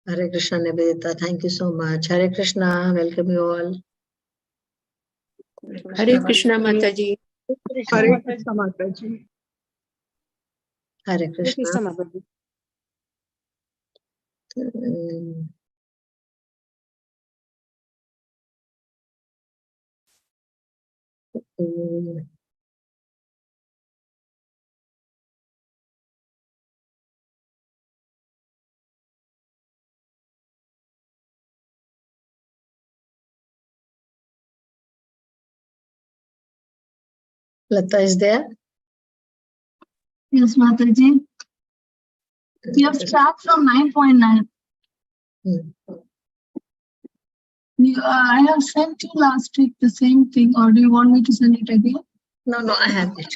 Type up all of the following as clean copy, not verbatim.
Hare Krishna, Nivedita. Thank you so much. Hare Krishna. Welcome you all. Hare Krishna, Mataji. Hare Krishna, Mataji. Hare Krishna. Mataji. Lata is there? Yes, Mataji. You have start from 9.9. I have sent you last week the same thing, or do you want me to send it again? No, I have it.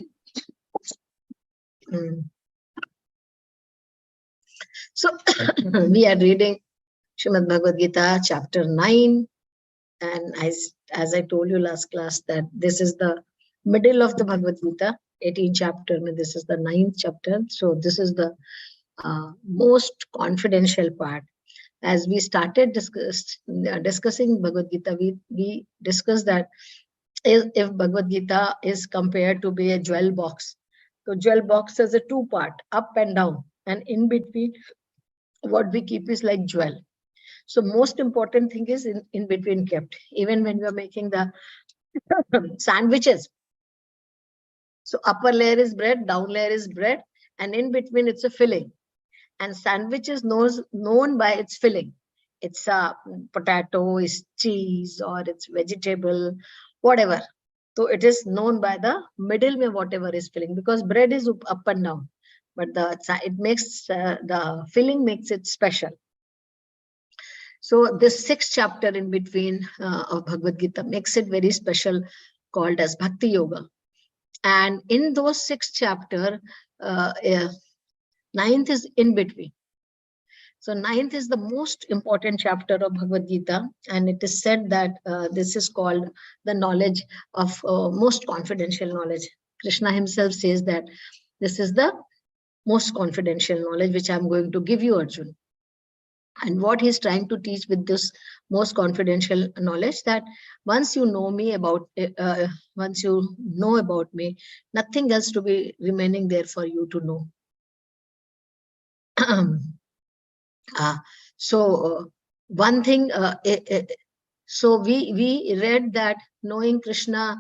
So, we are reading Srimad Bhagavad Gita, chapter 9. And as I told you last class, that this is the middle of the Bhagavad Gita, 18th chapter. This is the 9th chapter. So, this is the most confidential part. As we started discussing Bhagavad Gita, we discussed that if Bhagavad Gita is compared to be a jewel box, so jewel box has a two-part, up and down, and in between, what we keep is like jewel. So most important thing is in between kept, even when we are making the sandwiches. So upper layer is bread, down layer is bread, and in between it's a filling. And sandwich is known by its filling. It's a potato, it's cheese, or it's vegetable, whatever. So it is known by the middle में whatever is filling, because bread is up and down, but it makes the filling makes it special. So this 6th chapter in between of Bhagavad Gita makes it very special, called as Bhakti Yoga. And in those 6 chapter, 9th is in between. So 9th is the most important chapter of Bhagavad Gita, and it is said that this is called the knowledge of most confidential knowledge. Krishna himself says that this is the most confidential knowledge which I'm going to give you, Arjun. And what he's trying to teach with this most confidential knowledge, that once you know me about, once you know about me, nothing else to be remaining there for you to know. So one thing, so we read that knowing Krishna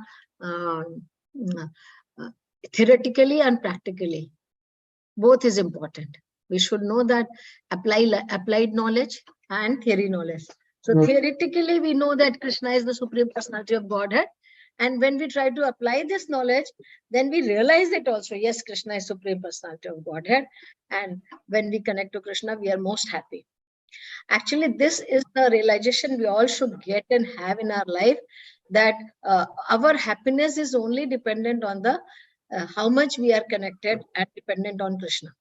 theoretically and practically, both is important. We should know that applied knowledge and theory knowledge. So theoretically, we know that Krishna is the Supreme Personality of Godhead. And when we try to apply this knowledge, then we realize it also, yes, Krishna is Supreme Personality of Godhead. And when we connect to Krishna, we are most happy. Actually, this is the realization we all should get and have in our life, that our happiness is only dependent on the how much we are connected and dependent on Krishna.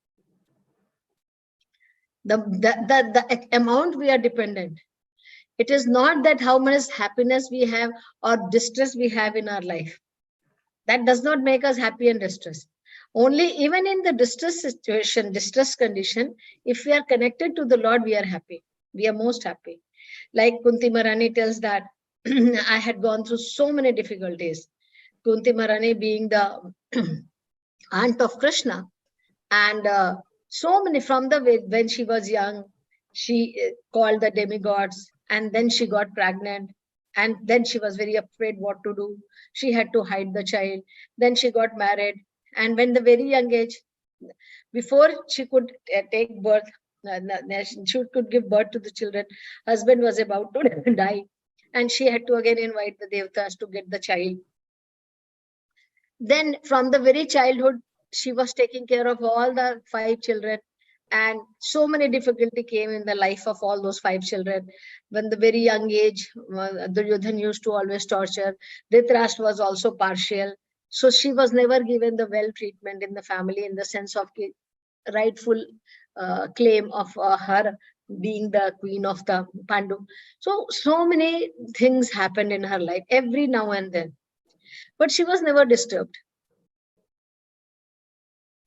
The amount we are dependent. It is not that how much happiness we have or distress we have in our life. That does not make us happy and distressed. Only even in the distress situation, distress condition, if we are connected to the Lord, we are happy. We are most happy. Like Kunti Maharani tells that I had gone through so many difficulties. Kunti Maharani being the aunt of Krishna, and so many from the when she was young, she called the demigods, and then she got pregnant, and then she was very afraid what to do. She had to hide the child. Then she got married, and when the very young age, before she could take birth, she could give birth to the children, husband was about to die, and she had to again invite the devatas to get the child. Then from the very childhood, she was taking care of all the 5 children, and so many difficulty came in the life of all those 5 children. When the very young age, Duryodhan used to always torture. Dhritarashtra was also partial. So she was never given the well treatment in the family, in the sense of the rightful claim of her being the queen of the Pandu. So many things happened in her life every now and then. But she was never disturbed.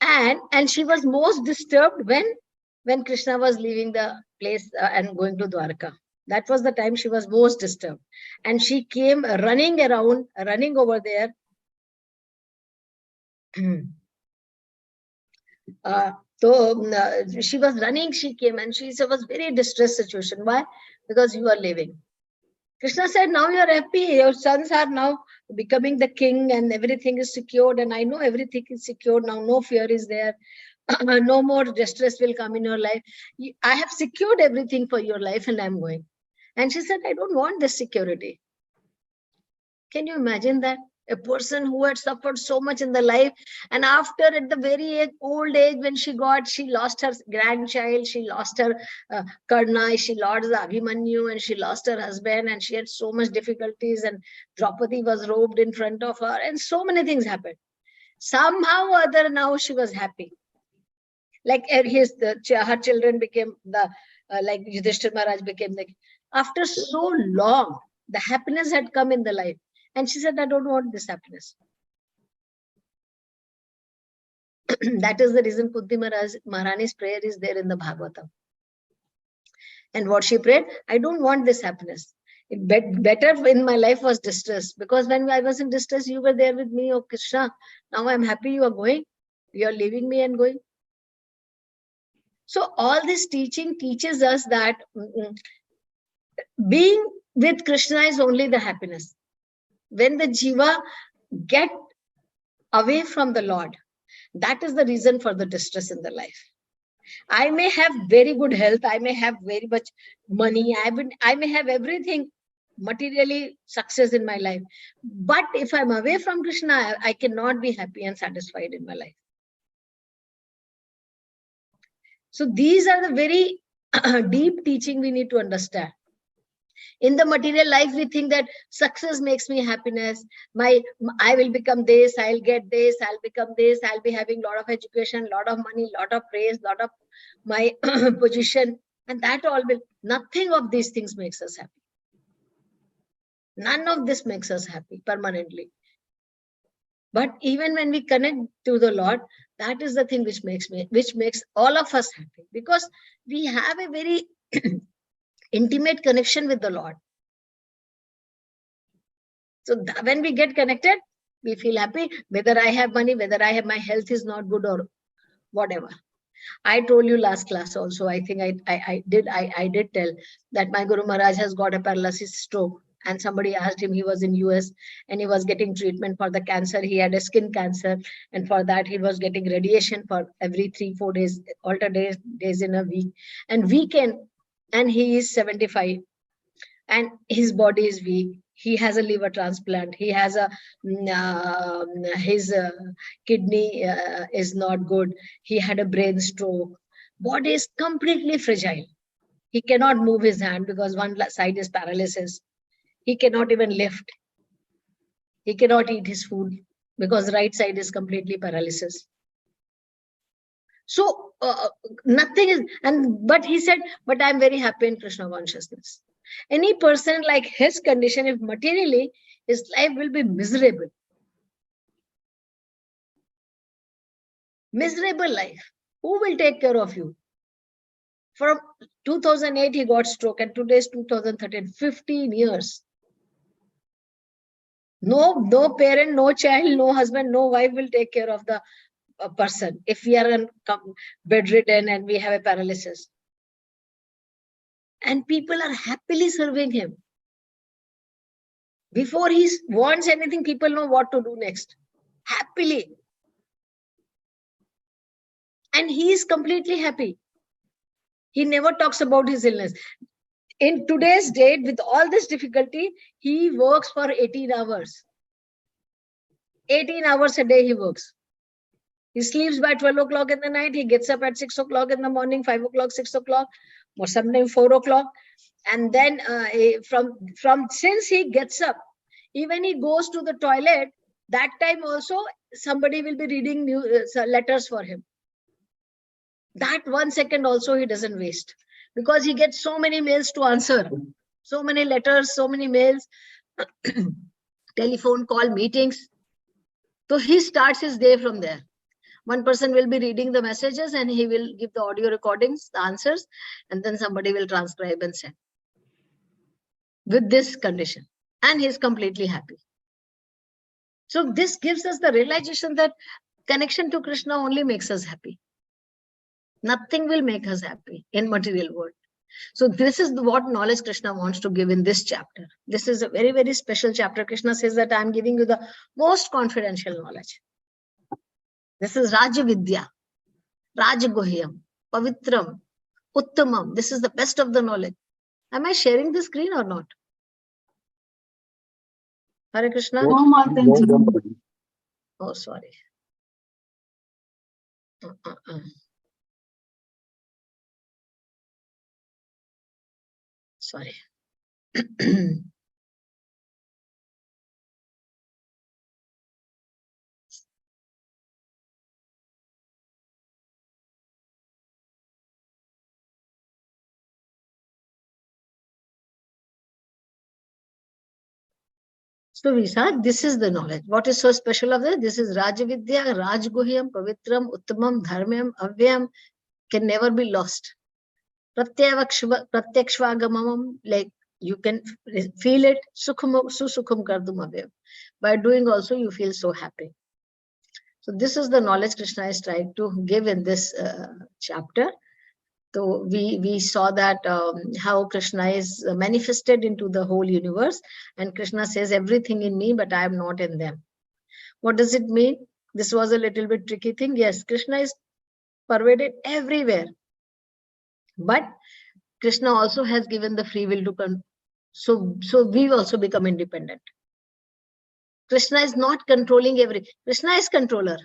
And she was most disturbed when when Krishna was leaving the place and going to Dwarka. That was the time she was most disturbed. And she came running around, running over there. So she was running, she came and she was very distressed situation. Why? Because you are leaving. Krishna said, now you are happy. Your sons are now becoming the king and everything is secured. And I know everything is secured now. No fear is there. No more distress will come in your life. I have secured everything for your life and I'm going. And she said, I don't want this security. Can you imagine that? A person who had suffered so much in the life, and after at the very old age, when she lost her grandchild, she lost her Karna, she lost the Abhimanyu, and she lost her husband, and she had so much difficulties, and Draupadi was robed in front of her, and so many things happened. Somehow or other, now she was happy. Like her children became like Yudhishthira Maharaj became the. After so long, the happiness had come in the life. And she said, I don't want this happiness. That is the reason Kunti Maharani's prayer is there in the Bhagavatam. And what she prayed, I don't want this happiness. Better in my life was distress. Because when I was in distress, you were there with me, oh Krishna. Now I'm happy you are going. You are leaving me and going. So all this teaching teaches us that being with Krishna is only the happiness. When the jiva get away from the Lord, that is the reason for the distress in the life. I may have very good health, I may have very much money, I may have everything materially success in my life. But if I'm away from Krishna, I cannot be happy and satisfied in my life. So these are the very deep teaching we need to understand. In the material life, we think that success makes me happiness. I will become this, I'll get this, I'll become this, I'll be having a lot of education, lot of money, lot of praise, lot of my position. And that all will, nothing of these things makes us happy. None of this makes us happy permanently. But even when we connect to the Lord, that is the thing which makes all of us happy. Because we have a very intimate connection with the Lord. So when we get connected, we feel happy, whether I have money, whether my health is not good or whatever. I told you last class also, I think I did tell that my Guru Maharaj has got a paralysis stroke, and somebody asked him, he was in US and he was getting treatment for the cancer. He had a skin cancer, and for that he was getting radiation for every 3-4 days, alternate days in a week. And he is 75 and his body is weak. He has a liver transplant. He has his kidney is not good. He had a brain stroke. Body is completely fragile. He cannot move his hand because one side is paralysis. He cannot even lift. He cannot eat his food because right side is completely paralysis. So nothing is, but he said, but I'm very happy in Krishna consciousness. Any person like his condition, if materially, his life will be miserable. Miserable life. Who will take care of you? From 2008, he got stroke, and today is 2013, 15 years. No parent, no child, no husband, no wife will take care of the person if we are bedridden and we have a paralysis. And people are happily serving him. Before he wants anything, people know what to do next. Happily. And he is completely happy. He never talks about his illness. In today's date, with all this difficulty, he works for 18 hours. 18 hours a day he works. He sleeps by 12 o'clock in the night. He gets up at 6 o'clock in the morning, 5 o'clock, 6 o'clock, or sometimes 4 o'clock. And then since he gets up, even he goes to the toilet, that time also somebody will be reading letters for him. That 1 second also he doesn't waste, because he gets so many mails to answer, so many letters, so many mails, telephone call, meetings. So he starts his day from there. One person will be reading the messages and he will give the audio recordings, the answers, and then somebody will transcribe and send. With this condition. And he's completely happy. So this gives us the realization that connection to Krishna only makes us happy. Nothing will make us happy in material world. So this is what knowledge Krishna wants to give in this chapter. This is a very, very special chapter. Krishna says that I am giving you the most confidential knowledge. This is Raja Vidya, Rajaguhyam, Pavitram, Uttamam. This is the best of the knowledge. Am I sharing the screen or not? Hare Krishna? No, Mataji. Oh, sorry. Sorry. So we saw this is the knowledge. What is so special of this? This is Rajavidya, Rajguhyam, Pavitram, Uttamam, Dharmyam, Avyam, can never be lost. Pratyakshvagamam, like you can feel it. Susukham kardum avyam. By doing also, you feel so happy. So this is the knowledge Krishna is trying to give in this chapter. So we saw that how Krishna is manifested into the whole universe, and Krishna says everything in me, but I am not in them. What does it mean? This was a little bit tricky thing. Yes, Krishna is pervaded everywhere, but Krishna also has given the free will to come. So we also become independent. Krishna is not controlling everything. Krishna is controller.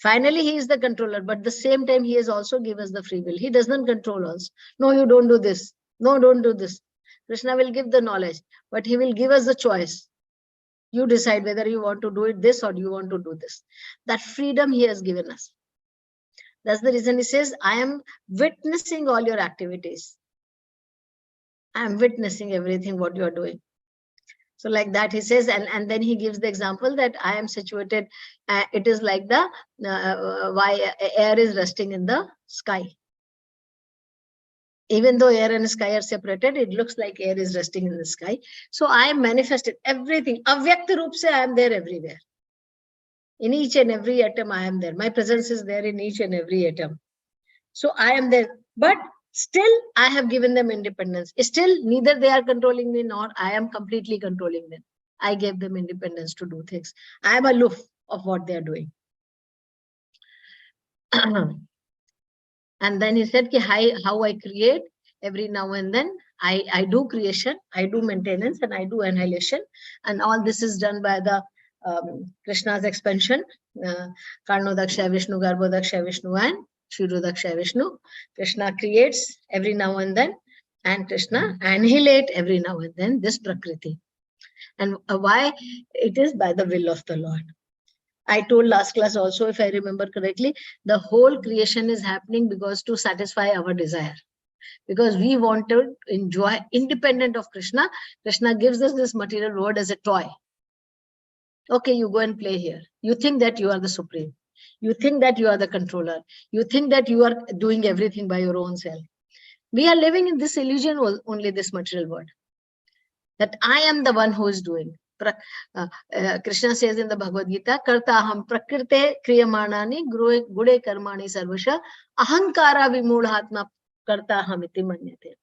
Finally, he is the controller, but at the same time, he has also given us the free will. He does not control us. No, you don't do this. No, don't do this. Krishna will give the knowledge, but he will give us the choice. You decide whether you want to do it this or you want to do this. That freedom he has given us. That's the reason he says, I am witnessing all your activities. I am witnessing everything what you are doing. So like that he says, and then he gives the example that I am situated, it is like the why air is resting in the sky. Even though air and sky are separated, it looks like air is resting in the sky. So I am manifested everything. Avyakta roop se I am there everywhere. In each and every atom I am there. My presence is there in each and every atom. So I am there. But still, I have given them independence. Still, neither they are controlling me nor I am completely controlling them. I gave them independence to do things. I am aloof of what they are doing. And then he said, how I create every now and then. I do creation, I do maintenance, and I do annihilation. And all this is done by the Krishna's expansion. Karnodaksha Vishnu, Garbhodaksha Vishnu, and Shirodaksha Vishnu. Krishna creates every now and then, and Krishna annihilate every now and then this Prakriti. And why? It is by the will of the Lord. I told last class also, if I remember correctly, the whole creation is happening because to satisfy our desire. Because we want to enjoy independent of Krishna. Krishna gives us this material world as a toy. Okay, you go and play here. You think that you are the supreme. You think that you are the controller. You think that you are doing everything by your own self. We are living in this illusion, only this material world. That I am the one who is doing. Krishna says in the Bhagavad Gita, Kartaham prakrite kriyamanani gude karmani sarvasha ahankara vimudhatma kartaham iti manyate.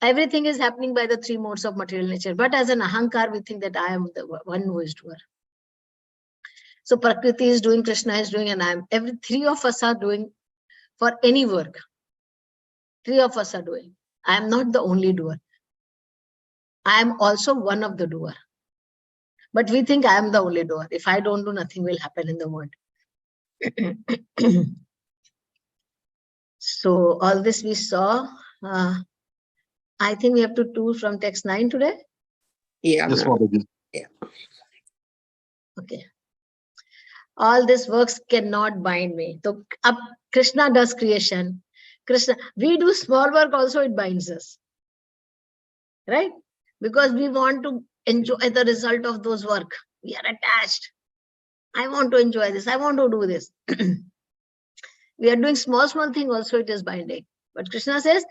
Everything is happening by the three modes of material nature. But as an ahankar, we think that I am the one who is doer. So Prakriti is doing, Krishna is doing, and I am. Every three of us are doing for any work. Three of us are doing. I am not the only doer. I am also one of the doer. But we think I am the only doer. If I don't do, nothing will happen in the world. So all this we saw. I think we have to do from text 9 today. Yeah. Yes, Mataji. Yeah. Okay. All these works cannot bind me. So Krishna does creation. Krishna, we do small work also, it binds us. Right? Because we want to enjoy the result of those work. We are attached. I want to enjoy this. I want to do this. We are doing small thing also, it is binding. But Krishna says,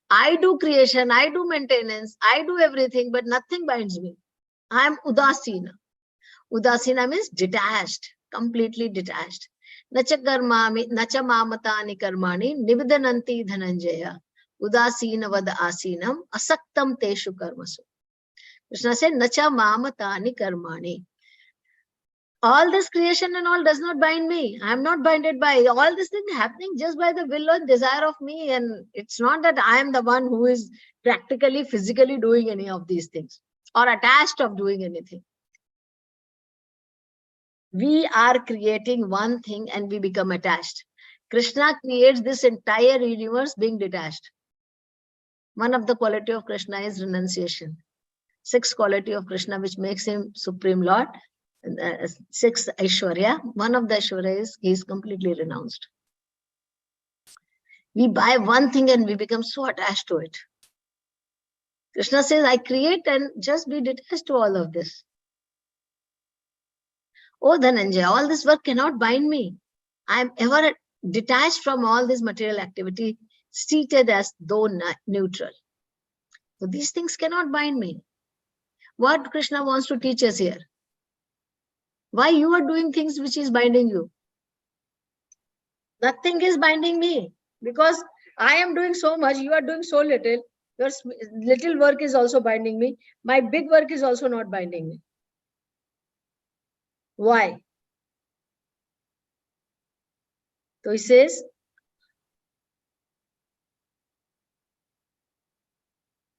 I do creation, I do maintenance, I do everything, but nothing binds me. I am udasina. Udasina means detached, completely detached. Nacha mamatani karmani nivedananti dhananjaya. Udasina vad asinam asaktam teshu karmasu. Krishna said, Nacha mamatani karmani. All this creation and all does not bind me. I am not binded by all this thing happening just by the will and desire of me. And it's not that I am the one who is practically, physically doing any of these things or attached of doing anything. We are creating one thing and we become attached. Krishna creates this entire universe being detached. One of the quality of Krishna is renunciation. 6th quality of Krishna which makes him Supreme Lord. 6th Aishwarya. One of the Aishwarya is he is completely renounced. We buy one thing and we become so attached to it. Krishna says, I create and just be detached to all of this. Oh Dhananjaya, all this work cannot bind me. I am ever detached from all this material activity, seated as though neutral. So these things cannot bind me. What Krishna wants to teach us here? Why you are doing things which is binding you? Nothing is binding me because I am doing so much, you are doing so little. Your little work is also binding me. My big work is also not binding me. Why? So he says,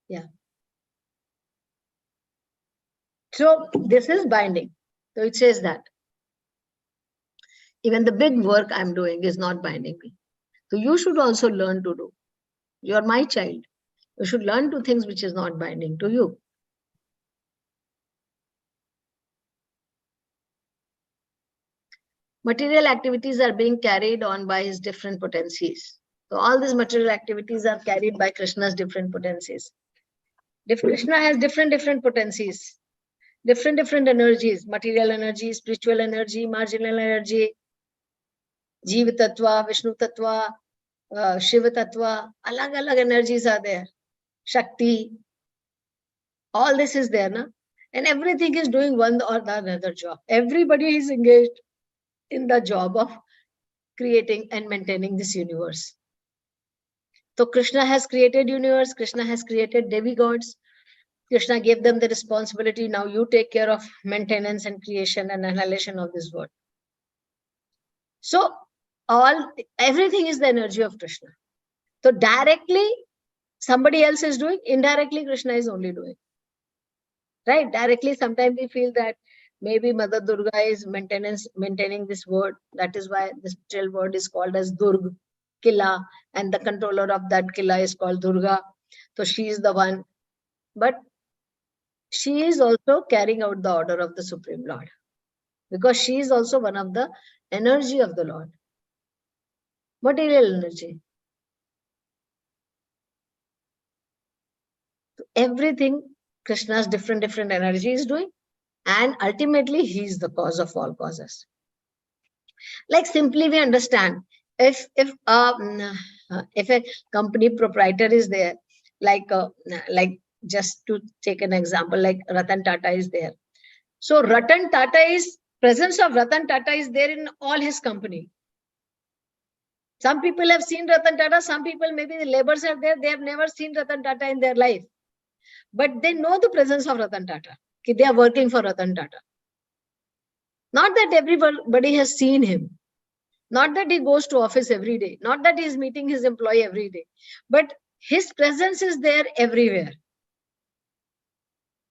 yeah. So this is binding. So it says that. Even the big work I'm doing is not binding me. So you should also learn to do. You are my child. You should learn to things which is not binding to you. Material activities are being carried on by his different potencies. So all these material activities are carried by Krishna's different potencies. Krishna has different potencies, different energies, material energy, spiritual energy, marginal energy, Jiva Tattva, Vishnu Tattva, Shiva Tattva, alag energies are there. Shakti, all this is there, na? And everything is doing one or the another job. Everybody is engaged in the job of creating and maintaining this universe. So Krishna has created universe, Krishna has created demigods. Krishna gave them the responsibility. Now you take care of maintenance and creation and annihilation of this world. So everything is the energy of Krishna. So directly somebody else is doing, indirectly Krishna is only doing. Right? Directly sometimes we feel that maybe Mother Durga is maintaining this word. That is why this material word is called as Durg, Killa, and the controller of that Killa is called Durga. So she is the one. But she is also carrying out the order of the Supreme Lord. Because she is also one of the energy of the Lord. Material energy. So everything Krishna's different energy is doing. And ultimately, he is the cause of all causes. Like simply we understand, if a company proprietor is there, like just to take an example, like Ratan Tata is there. So Ratan Tata presence of Ratan Tata is there in all his company. Some people have seen Ratan Tata, some people, maybe the laborers are there, they have never seen Ratan Tata in their life. But they know the presence of Ratan Tata, they are working for Ratan Tata. Not that everybody has seen him. Not that he goes to office every day. Not that he is meeting his employee every day. But his presence is there everywhere.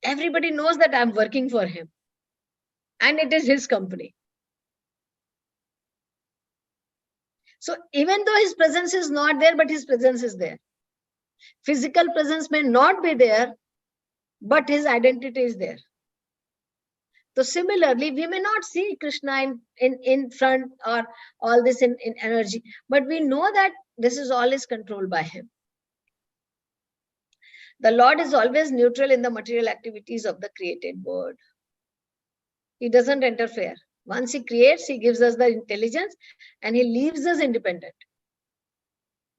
Everybody knows that I'm working for him. And it is his company. So even though his presence is not there, but his presence is there. Physical presence may not be there, but his identity is there. So similarly, we may not see Krishna in front or all this in energy, but we know that this is all is controlled by him. The Lord is always neutral in the material activities of the created world. He doesn't interfere. Once he creates, he gives us the intelligence and he leaves us independent.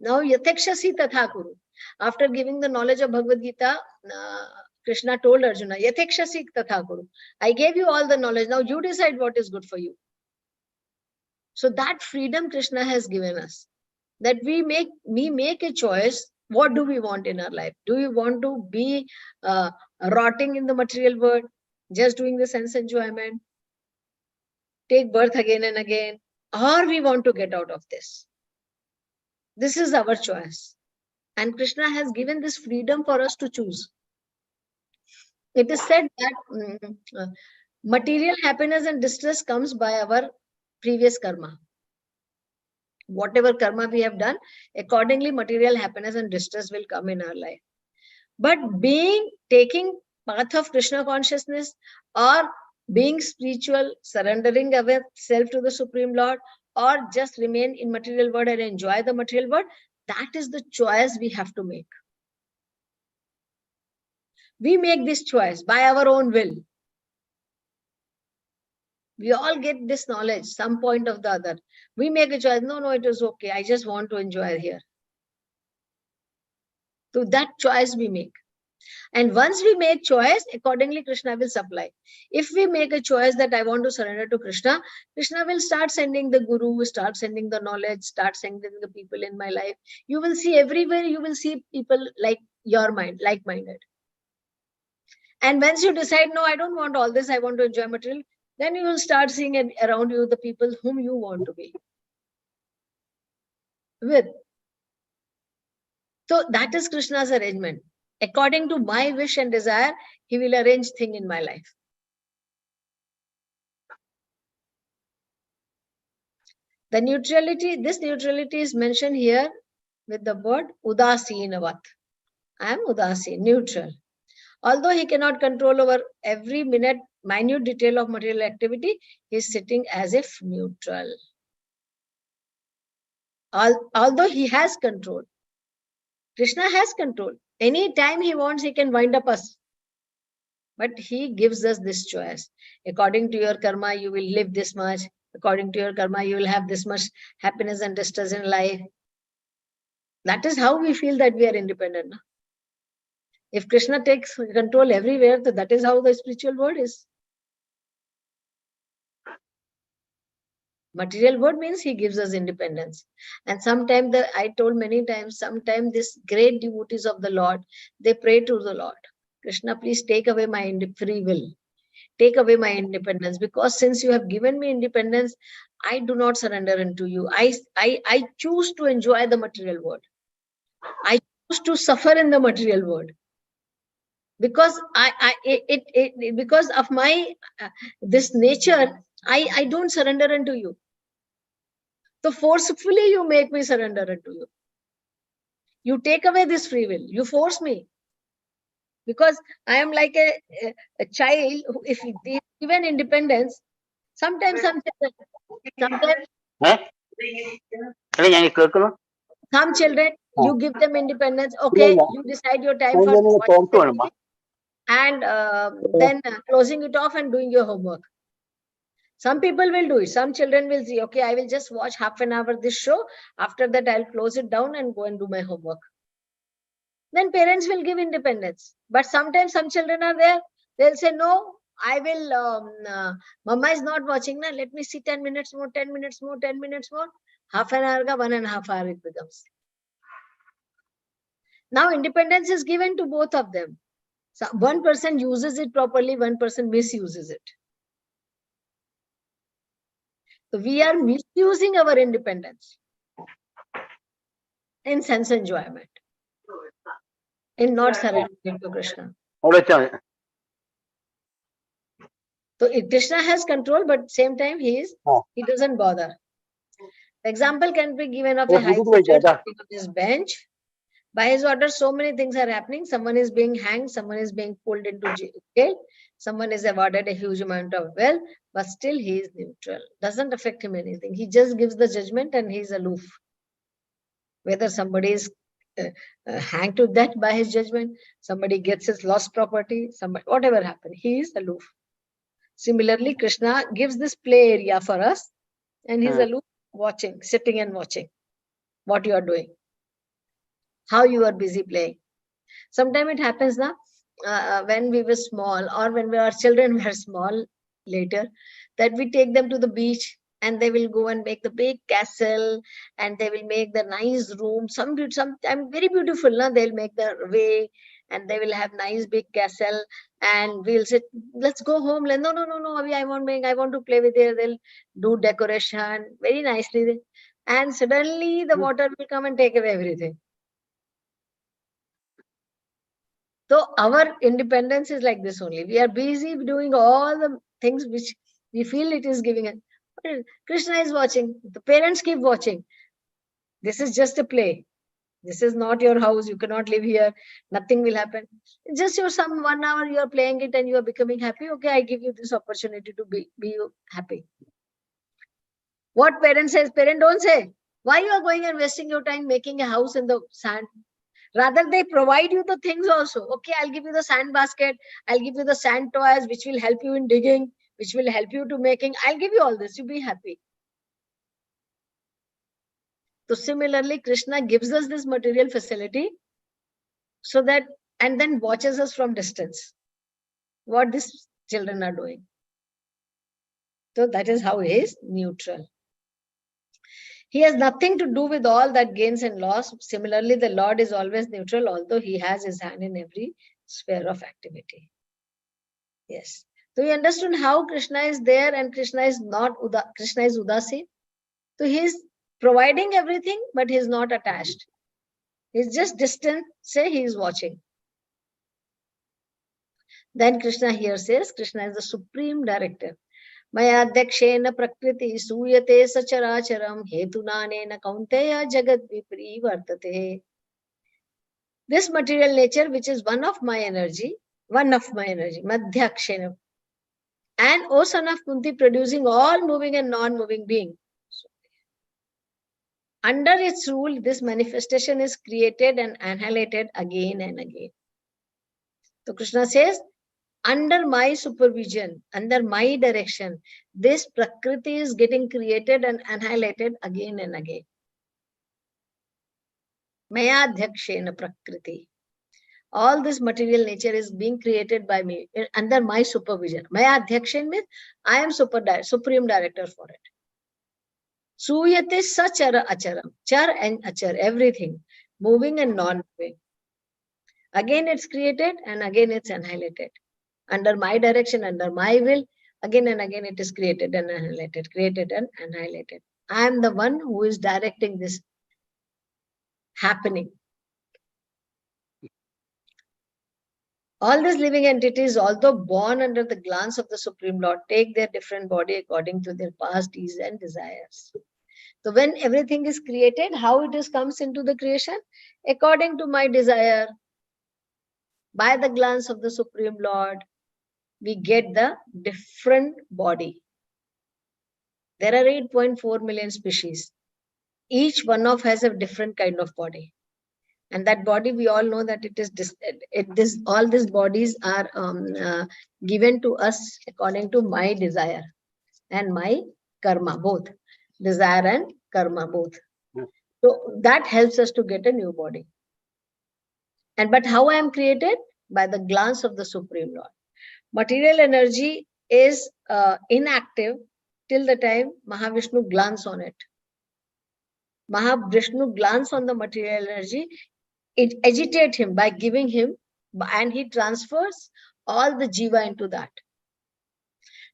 Now, yathakshasi tatha kuru. After giving the knowledge of Bhagavad Gita, Krishna told Arjuna, yathakshasi tatha kuru. I gave you all the knowledge. Now you decide what is good for you. So that freedom Krishna has given us, that we make a choice. What do we want in our life? Do we want to be rotting in the material world, just doing the sense enjoyment, take birth again and again, or we want to get out of this? This is our choice. And Krishna has given this freedom for us to choose. It is said that material happiness and distress comes by our previous karma. Whatever karma we have done, accordingly material happiness and distress will come in our life. But taking path of Krishna consciousness, or being spiritual, surrendering ourselves to the Supreme Lord, or just remain in material world and enjoy the material world, that is the choice we have to make. We make this choice by our own will. We all get this knowledge some point of the other. We make a choice. No, it is okay. I just want to enjoy here. So that choice we make. And once we make choice, accordingly Krishna will supply. If we make a choice that I want to surrender to Krishna, Krishna will start sending the guru, start sending the knowledge, start sending the people in my life. You will see everywhere, you will see people like your mind, like-minded. And once you decide, no, I don't want all this, I want to enjoy material, then you will start seeing around you the people whom you want to be with. So that is Krishna's arrangement. According to my wish and desire, he will arrange things in my life. The neutrality, this neutrality is mentioned here with the word udasinavat. I am udasin, neutral. Although he cannot control over every minute detail of material activity, he is sitting as if neutral. Although he has control, Krishna has control. Any time he wants, he can wind up us. But he gives us this choice. According to your karma, you will live this much. According to your karma, you will have this much happiness and distress in life. That is how we feel that we are independent. No? If Krishna takes control everywhere, so that is how the spiritual world is. Material world means he gives us independence. And sometimes, I told many times, sometimes these great devotees of the Lord, they pray to the Lord, Krishna, please take away my free will. Take away my independence, because since you have given me independence, I do not surrender unto you. I choose to enjoy the material world. I choose to suffer in the material world. Because because of my this nature, I don't surrender unto you. So forcefully you make me surrender unto you. You take away this free will. You force me. Because I am like a child who, if he is given independence, sometimes some children, you give them independence. Okay, you decide your time for watching TV and then closing it off and doing your homework. Some people will do it. Some children will see, okay, I will just watch half an hour this show. After that, I'll close it down and go and do my homework. Then parents will give independence. But sometimes some children are there. They'll say, no, I will, Mama is not watching. Na, let me see 10 minutes more, 10 minutes more, 10 minutes more. Half an hour, 1.5 hours it becomes. Now independence is given to both of them. So one person uses it properly, one person misuses it. So we are misusing our independence in sense enjoyment, in not surrendering to Krishna. So Krishna has control, but same time he doesn't bother. The example can be given of a high judge sitting on his bench. By his order, so many things are happening. Someone is being hanged, someone is being pulled into jail, someone is awarded a huge amount of wealth, but still he is neutral. Doesn't affect him anything. He just gives the judgment and he is aloof. Whether somebody is hanged to death by his judgment, somebody gets his lost property, somebody, whatever happened, he is aloof. Similarly, Krishna gives this play area for us, and he's aloof, watching, sitting and watching what you are doing, how you are busy playing. Sometimes it happens now, when we were small or when our children were small later, that we take them to the beach and they will go and make the big castle and they will make the nice room. Some very beautiful. Na? They'll make the way and they will have nice big castle and we'll say, let's go home. No, no, no, no, Abhi, I want to play with it. They'll do decoration very nicely. And suddenly the water will come and take away everything. So our independence is like this only. We are busy doing all the things which we feel it is giving us. Krishna is watching. The parents keep watching. This is just a play. This is not your house. You cannot live here. Nothing will happen. Just your some 1 hour you are playing it and you are becoming happy. Okay, I give you this opportunity to be happy. What parent says? Parent don't say. Why you are going and wasting your time making a house in the sand? Rather, they provide you the things also. Okay, I'll give you the sand basket. I'll give you the sand toys, which will help you in digging, which will help you to making. I'll give you all this. You be happy. So similarly, Krishna gives us this material facility so that, and then watches us from distance, what these children are doing. So that is how he is neutral. He has nothing to do with all that gains and loss. Similarly, the Lord is always neutral, although he has his hand in every sphere of activity. Yes. So you understood how Krishna is there and Krishna is not Krishna is Udasi. So he is providing everything, but he is not attached. He's just distant, say he is watching. Then Krishna here says, Krishna is the supreme director. Maya Dakshena Prakriti Suyate Sacharacharam Hetunanena Kaunteya Jagat Vipri Vartate. This material nature, which is one of my energy, Madhyakshena. And O son of Kunti, producing all moving and non-moving being. Under its rule, this manifestation is created and annihilated again and again. So Krishna says, under my supervision, under my direction, this Prakriti is getting created and annihilated again and again. Maya Dhakshena Prakriti. All this material nature is being created by me under my supervision. Maya Dhakshena means I am supreme director for it. Suyate Sachara Acharam. Char and Achar, everything. Moving and non-moving. Again it's created and again it's annihilated. Under my direction, under my will, again and again it is created and annihilated, created and annihilated. I am the one who is directing this happening. All these living entities, although born under the glance of the Supreme Lord, take their different body according to their past deeds and desires. So when everything is created, how it comes into the creation? According to my desire, by the glance of the Supreme Lord, we get the different body. There are 8.4 million species. Each one of has a different kind of body. And that body, we all know that it is all these bodies are given to us according to my desire and my karma, both. Desire and karma, both. So that helps us to get a new body. But how I am created? By the glance of the Supreme Lord. Material energy is inactive till the time Mahavishnu glance on it. Mahavishnu glance on the material energy, it agitates him by giving him, and he transfers all the jiva into that.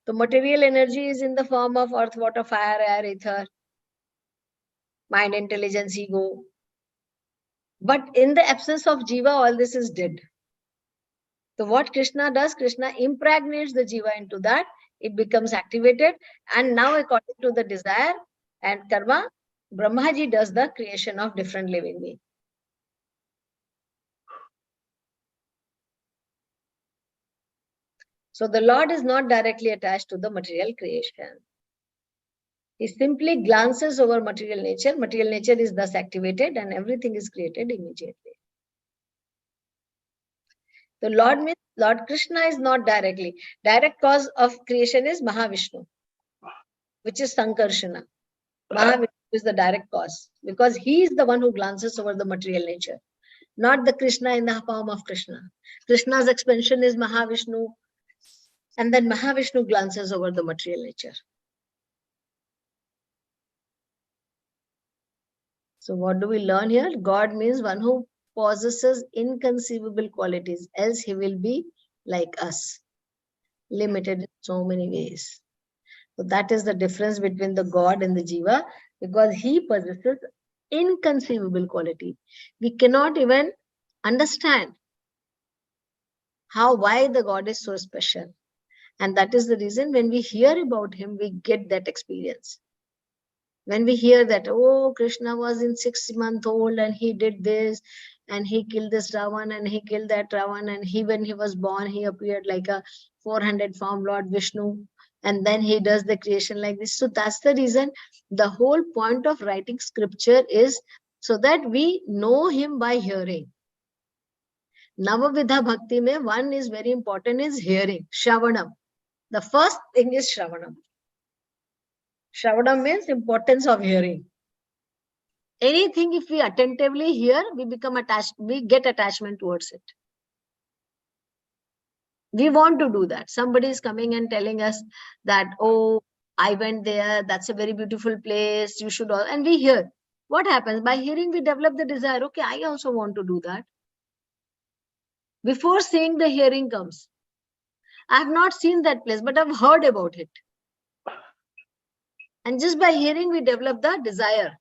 The material energy is in the form of earth, water, fire, air, ether, mind, intelligence, ego. But in the absence of jiva, all this is dead. So what Krishna does, Krishna impregnates the jiva into that, it becomes activated, and now according to the desire and karma, Brahmaji does the creation of different living beings. So the Lord is not directly attached to the material creation. He simply glances over material nature. Material nature is thus activated and everything is created immediately. The Lord means Lord Krishna is not directly. Direct cause of creation is Mahavishnu, which is Sankarshana. Mahavishnu is the direct cause because he is the one who glances over the material nature, not the Krishna in the form of Krishna. Krishna's expansion is Mahavishnu, and then Mahavishnu glances over the material nature. So what do we learn here? God means one who possesses inconceivable qualities, else he will be like us, limited in so many ways. So that is the difference between the God and the Jiva, because he possesses inconceivable quality. We cannot even understand why the God is so special. And that is the reason when we hear about him, we get that experience. When we hear that, oh, Krishna was in 6 months old and he did this and he killed this Ravan and he killed that Ravan, and when he was born, he appeared like a 400 form Lord Vishnu, and then he does the creation like this. So that's the reason the whole point of writing scripture is so that we know him by hearing. Navavidha Bhakti mein one is very important is hearing, Shravanam. The first thing is Shravanam. Shravanam means importance of hearing. Anything, if we attentively hear, we become attached, we get attachment towards it. We want to do that. Somebody is coming and telling us that, oh, I went there, that's a very beautiful place, you should all, and we hear. What happens? By hearing, we develop the desire, okay, I also want to do that. Before seeing, the hearing comes. I have not seen that place, but I've heard about it. And just by hearing, we develop the desire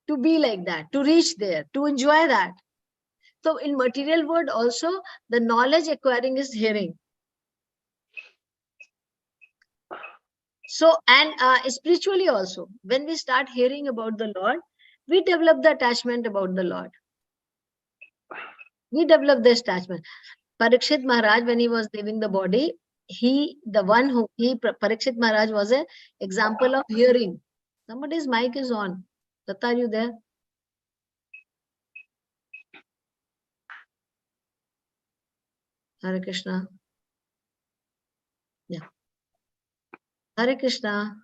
to be like that, to reach there, to enjoy that. So in material world also, the knowledge acquiring is hearing. So, and spiritually also, when we start hearing about the Lord, we develop the attachment about the Lord. We develop this attachment. Parikshit Maharaj, when he was leaving the body, Parikshit Maharaj was an example of hearing. Somebody's mic is on. Tata, are you there? Hare Krishna. Yeah. Hare Krishna.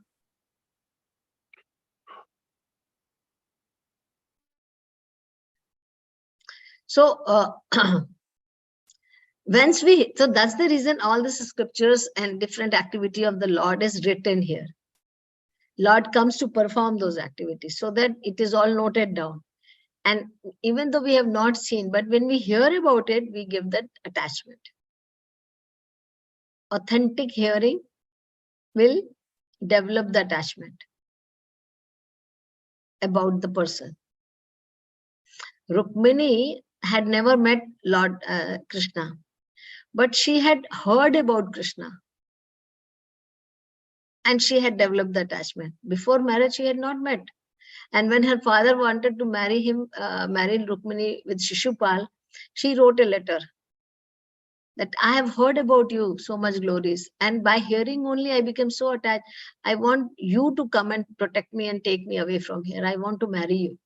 So, so that's the reason all these scriptures and different activity of the Lord is written here. Lord comes to perform those activities so that it is all noted down. And even though we have not seen, but when we hear about it, we give that attachment. Authentic hearing will develop the attachment about the person. Rukmini had never met Lord Krishna, but she had heard about Krishna and she had developed the attachment. Before marriage, she had not met. And when her father wanted to marry Rukmini with Shishupal, she wrote a letter that I have heard about you so much glories, and by hearing only I became so attached. I want you to come and protect me and take me away from here. I want to marry you.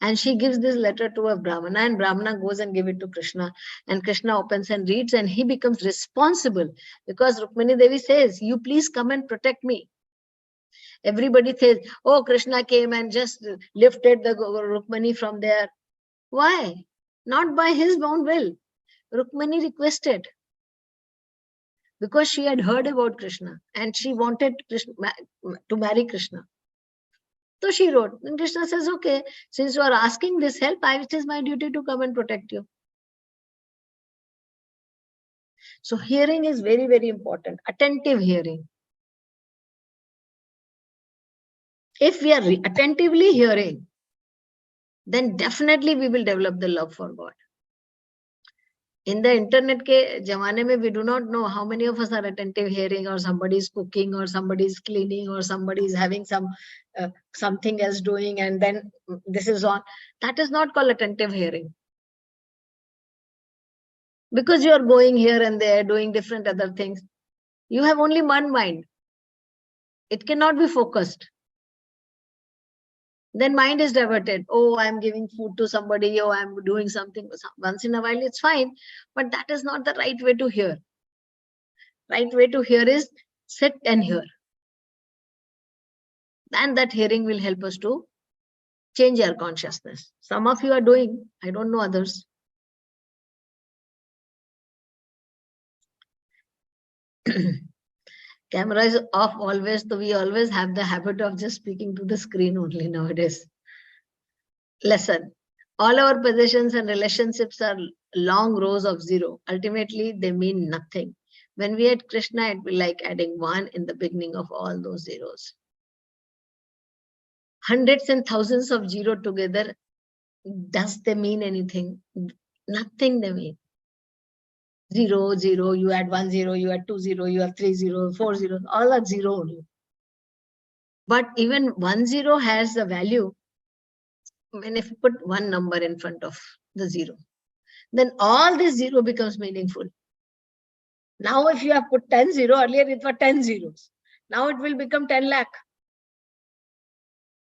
And she gives this letter to a Brahmana, and Brahmana goes and give it to Krishna, and Krishna opens and reads, and he becomes responsible because Rukmini Devi says, you please come and protect me. Everybody says, oh, Krishna came and just lifted the Rukmini from there. Why? Not by his own will. Rukmini requested because she had heard about Krishna and she wanted to marry Krishna. So she wrote, and Krishna says, okay, since you are asking this help, it is my duty to come and protect you. So hearing is very, very important. Attentive hearing. If we are attentively hearing, then definitely we will develop the love for God. In the internet ke jamane mein, we do not know how many of us are attentive hearing, or somebody is cooking, or somebody is cleaning, or somebody is having something else doing, and then this is on. That is not called attentive hearing. Because you are going here and there, doing different other things. You have only one mind. It cannot be focused. Then mind is diverted. Oh, I'm giving food to somebody. Oh, I'm doing something. Once in a while, it's fine. But that is not the right way to hear. Right way to hear is sit and hear. And that hearing will help us to change our consciousness. Some of you are doing, I don't know others. Camera is off always, so we always have the habit of just speaking to the screen only nowadays. Lesson. All our possessions and relationships are long rows of zero. Ultimately, they mean nothing. When we add Krishna, it will be like adding one in the beginning of all those zeros. Hundreds and thousands of zero together, does they mean anything? Nothing they mean. 0, 0, you add 1 0, you add 2 0, you have 3 0, 4 0, all are zero only. But even 1 0 has a value. When if you put one number in front of the zero, then all this zero becomes meaningful. Now, if you have put 10 0, earlier it was 10 zeros. Now it will become 10 lakh,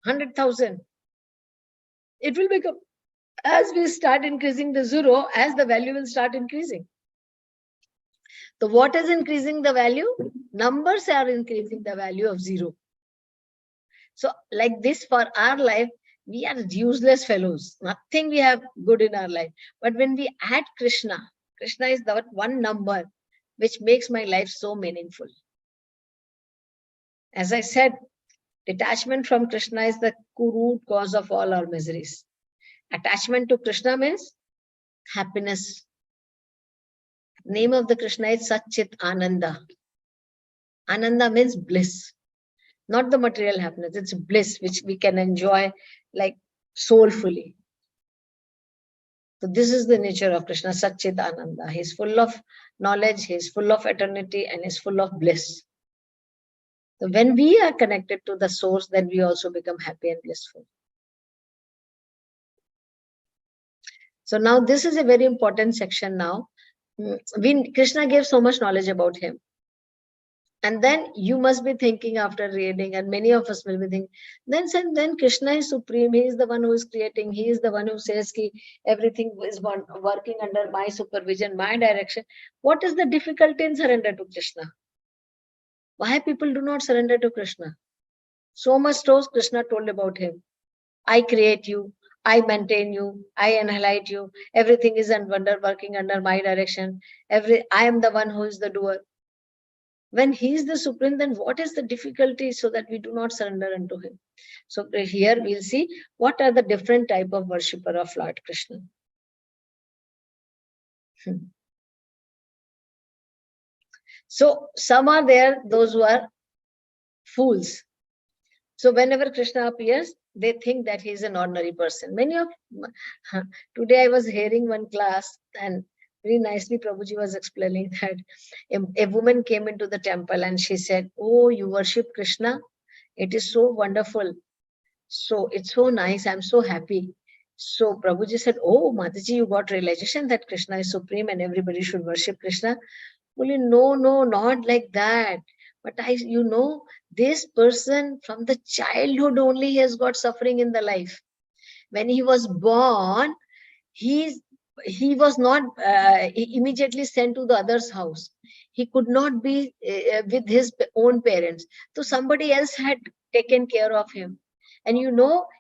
100,000. It will become, as we start increasing the zero, as the value will start increasing. So what is increasing the value? Numbers are increasing the value of zero. So like this for our life, we are useless fellows. Nothing we have good in our life. But when we add Krishna, Krishna is that one number which makes my life so meaningful. As I said, detachment from Krishna is the root cause of all our miseries. Attachment to Krishna means happiness. Name of the Krishna is Satchit Ananda. Ananda means bliss. Not the material happiness, it's bliss which we can enjoy like soulfully. So this is the nature of Krishna, Satchit Ananda. He's full of knowledge, he's full of eternity, and he's full of bliss. So when we are connected to the source, then we also become happy and blissful. So now this is a very important section now. Krishna gave so much knowledge about him. And then you must be thinking after reading, and many of us will be thinking, then Krishna is supreme. He is the one who is creating. He is the one who says ki everything is working under my supervision, my direction. What is the difficulty in surrender to Krishna? Why people do not surrender to Krishna? So much so Krishna told about him. I create you. I maintain you. I annihilate you. Everything is working under my direction. I am the one who is the doer. When he is the supreme, then what is the difficulty so that we do not surrender unto him? So here we'll see what are the different type of worshipper of Lord Krishna. So some are there, those who are fools. So whenever Krishna appears, they think that he is an ordinary person. Today I was hearing one class, and very nicely Prabhuji was explaining that a woman came into the temple and she said, oh, you worship Krishna? It is so wonderful. So it's so nice. I'm so happy. So Prabhuji said, oh, Mataji, you got realization that Krishna is supreme and everybody should worship Krishna? Well, no, not like that. But this person from the childhood only has got suffering in the life. When he was born, he was not immediately sent to the other's house. He could not be with his own parents. So somebody else had taken care of him. And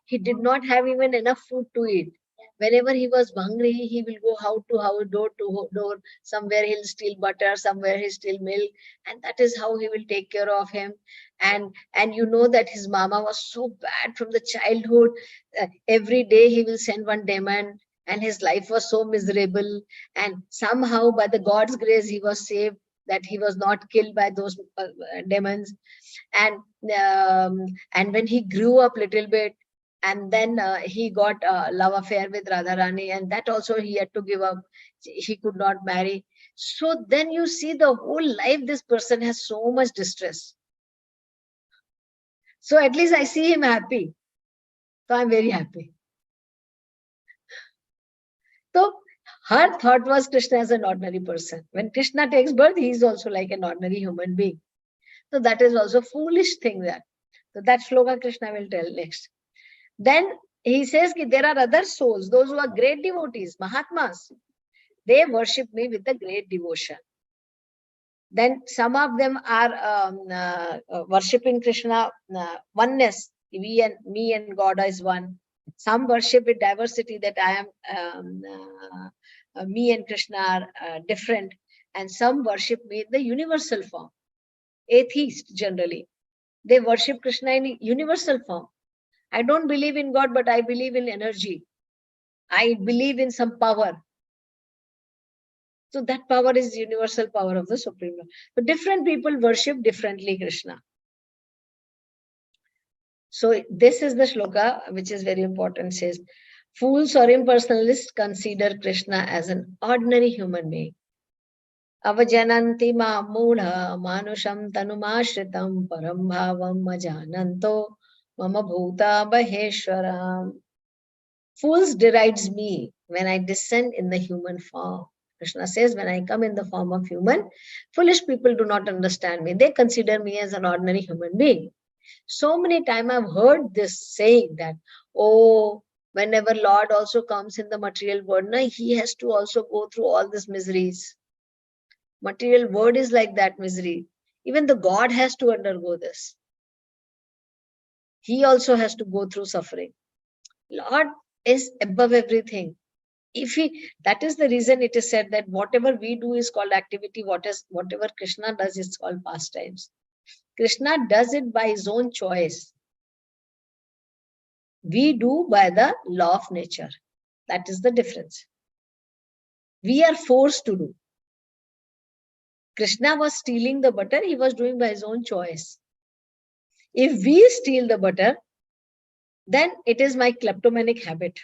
he did not have even enough food to eat. Whenever he was hungry, he will go house to house, door to door. Somewhere he'll steal butter, somewhere he'll steal milk. And that is how he will take care of him. And that his mama was so bad from the childhood. Every day he will send one demon. And his life was so miserable. And somehow, by the God's grace, he was saved, that he was not killed by those demons. And when he grew up little bit, and then he got a love affair with Radharani, and that also he had to give up. He could not marry. So then you see the whole life this person has so much distress. So at least I see him happy. So I'm very happy. So her thought was Krishna as an ordinary person. When Krishna takes birth, he is also like an ordinary human being. So that is also foolish thing there. So that shloka Krishna will tell next. Then he says that there are other souls, those who are great devotees, Mahatmas. They worship me with a great devotion. Then some of them are worshipping Krishna oneness. Me and God is one. Some worship with diversity, that I am me and Krishna are different. And some worship me in the universal form. Atheists generally, they worship Krishna in universal form. I don't believe in God, but I believe in energy. I believe in some power. So that power is universal power of the Supreme Lord. But different people worship differently Krishna. So this is the shloka, which is very important. It says, fools or impersonalists consider Krishna as an ordinary human being. Avajananti ma mudha manusham tanumashritam param bhavam majananto mama bhuta baheshwaram. Fools derides me when I descend in the human form. Krishna says, when I come in the form of human, foolish people do not understand me. They consider me as an ordinary human being. So many times I've heard this saying that, oh, whenever Lord also comes in the material world, he has to also go through all these miseries. Material world is like that misery. Even the God has to undergo this. He also has to go through suffering. Lord is above everything. That is the reason it is said that whatever we do is called activity, whatever Krishna does is called pastimes. Krishna does it by his own choice. We do by the law of nature. That is the difference. We are forced to do. Krishna was stealing the butter, he was doing by his own choice. If we steal the butter, then it is my kleptomanic habit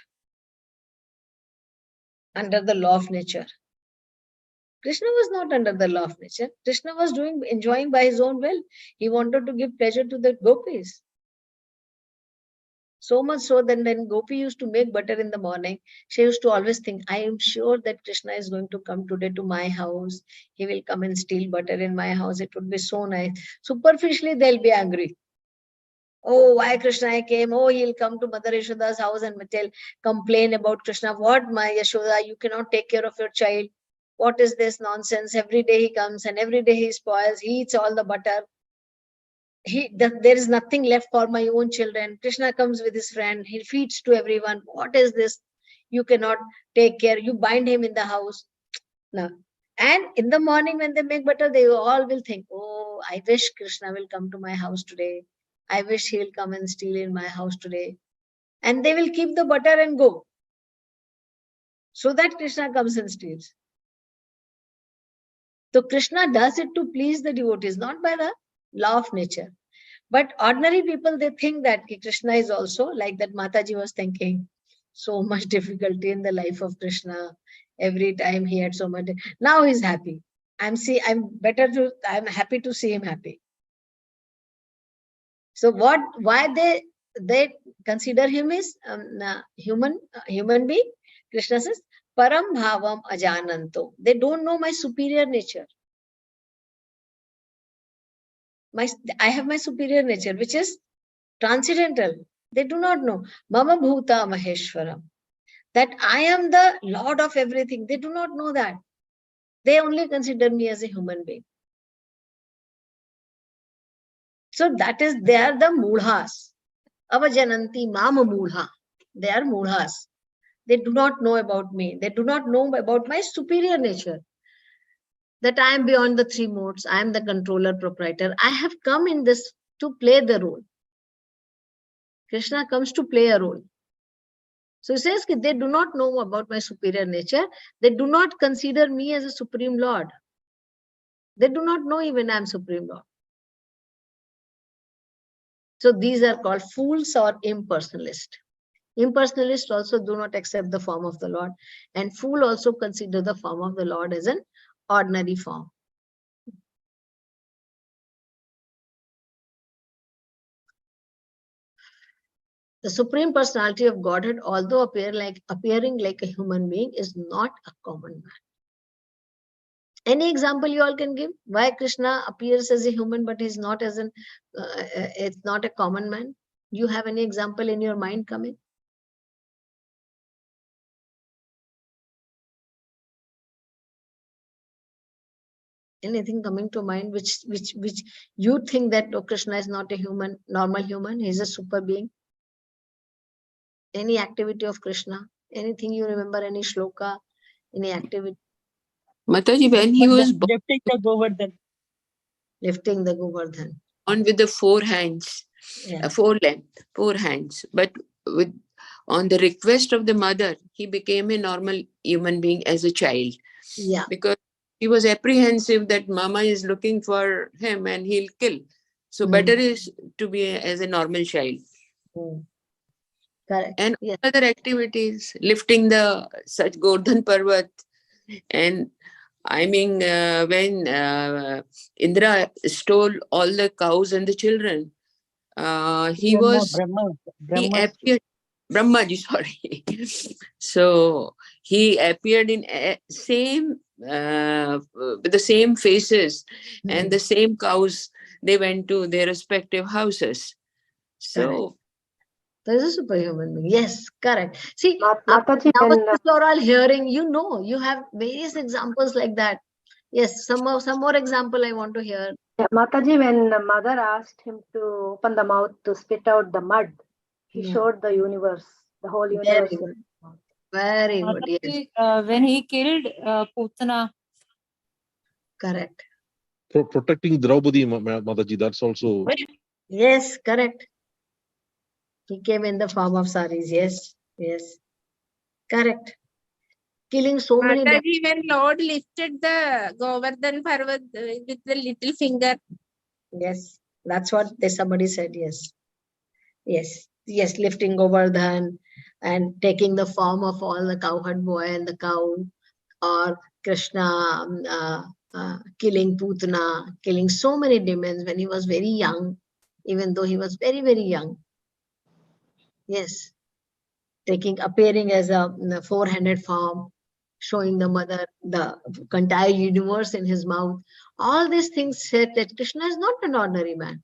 under the law of nature. Krishna was not under the law of nature. Krishna was enjoying by his own will. He wanted to give pleasure to the gopis. So much so that when Gopi used to make butter in the morning, she used to always think, I am sure that Krishna is going to come today to my house. He will come and steal butter in my house. It would be so nice. Superficially, they'll be angry. Oh, why Krishna came? Oh, he'll come to Mother Yashoda's house and complain about Krishna. What, my Yashoda, you cannot take care of your child. What is this nonsense? Every day he comes and every day he spoils. He eats all the butter. There is nothing left for my own children. Krishna comes with his friend. He feeds to everyone. What is this? You cannot take care. You bind him in the house. No. And in the morning when they make butter, they all will think, oh, I wish Krishna will come to my house today. I wish he will come and steal in my house today. And they will keep the butter and go. So that Krishna comes and steals. So Krishna does it to please the devotees, not by the law of nature. But ordinary people, they think that Krishna is also like that. Mataji was thinking, so much difficulty in the life of Krishna. Every time he had so much. Now he's happy. I'm happy to see him happy. So why they consider him as human being? Krishna says, Param Bhavam Ajananto. They don't know my superior nature. I have my superior nature, which is transcendental. They do not know. Mama Bhuta Maheshwaram. That I am the Lord of everything. They do not know that. They only consider me as a human being. So they are the Mudhas. Avajananti Mama Mudha. They are Mudhas. They do not know about me. They do not know about my superior nature. That I am beyond the three modes. I am the controller, proprietor. I have come in this to play the role. Krishna comes to play a role. So he says that they do not know about my superior nature. They do not consider me as a supreme Lord. They do not know even I am supreme Lord. So these are called fools or impersonalists. Impersonalists also do not accept the form of the Lord. And fool also consider the form of the Lord as an ordinary form. The Supreme Personality of Godhead, although appearing like a human being, is not a common man. Any example you all can give? Why Krishna appears as a human, but he's not it's not a common man? You have any example in your mind coming? Anything coming to mind which you think that Krishna is not a human, normal human, he's a super being? Any activity of Krishna? Anything you remember, any shloka, any activity? Mataji, when he was Lifting the Govardhan. Lifting the Govardhan. born with the 4 hands, Yeah. 4 hands, but with on the request of the mother, he became a normal human being as a child. Yeah. Because he was apprehensive that mama is looking for him and he'll kill. So better is to be as a normal child. Correct. And Yes. other activities, lifting the such Gordhan Parvat. And I mean, when Indra stole all the cows and the children, he appeared, Brahmaji, sorry. So he appeared in same with the same faces and the same cows. They went to their respective houses. So there's a superhuman being. Yes, correct. See, Mataji, now when, you're all hearing, you have various examples like that. Yes, some more example I want to hear. Mataji, when mother asked him to open the mouth to spit out the mud, he showed the universe, the whole universe. Very good. Very good. Yes. When he killed Putana. Correct. For protecting Draupadi, Mataji, that's also. Yes, correct. He came in the form of saris. Yes, yes. Correct. Killing so many. Mataji, when Lord lifted the Govardhan Parvat with the little finger. Yes, that's what somebody said. Yes. Yes. Yes, lifting Govardhan and taking the form of all the cowherd boy and the cow, or Krishna killing Putana, killing so many demons when he was very young, even though he was very, very young. Yes. Appearing as a 4-handed form, showing the mother the entire universe in his mouth. All these things said that Krishna is not an ordinary man.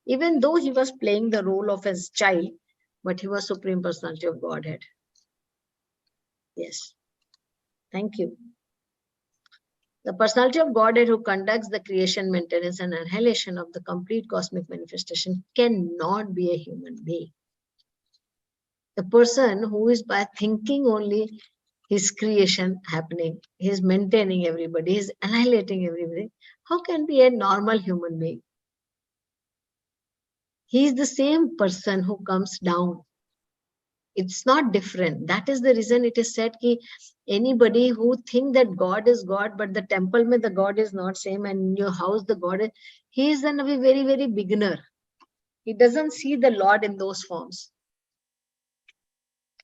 Even though he was playing the role of his child, but he was Supreme Personality of Godhead. Yes. Thank you. The personality of Godhead who conducts the creation, maintenance, and annihilation of the complete cosmic manifestation cannot be a human being. The person who is by thinking only his creation happening, he's maintaining everybody, he's annihilating everybody, how can be a normal human being? He is the same person who comes down. It's not different. That is the reason it is said that anybody who think that God is God, but the temple mein the God is not same, and in your house the God is, he is a very, very beginner. He doesn't see the Lord in those forms.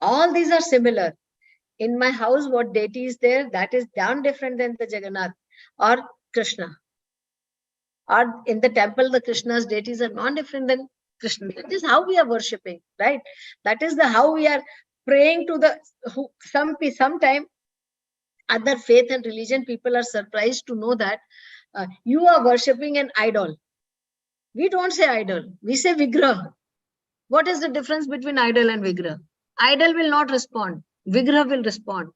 All these are similar. In my house, what deity is there, that is damn different than the Jagannath or Krishna. Or in the temple, the Krishna's deities are not different than Krishna. That is how we are worshipping, right? That is how we are praying to the sometime other faith and religion people are surprised to know that you are worshipping an idol. We don't say idol, we say Vigraha. What is the difference between idol and Vigraha? Idol will not respond, Vigraha will respond.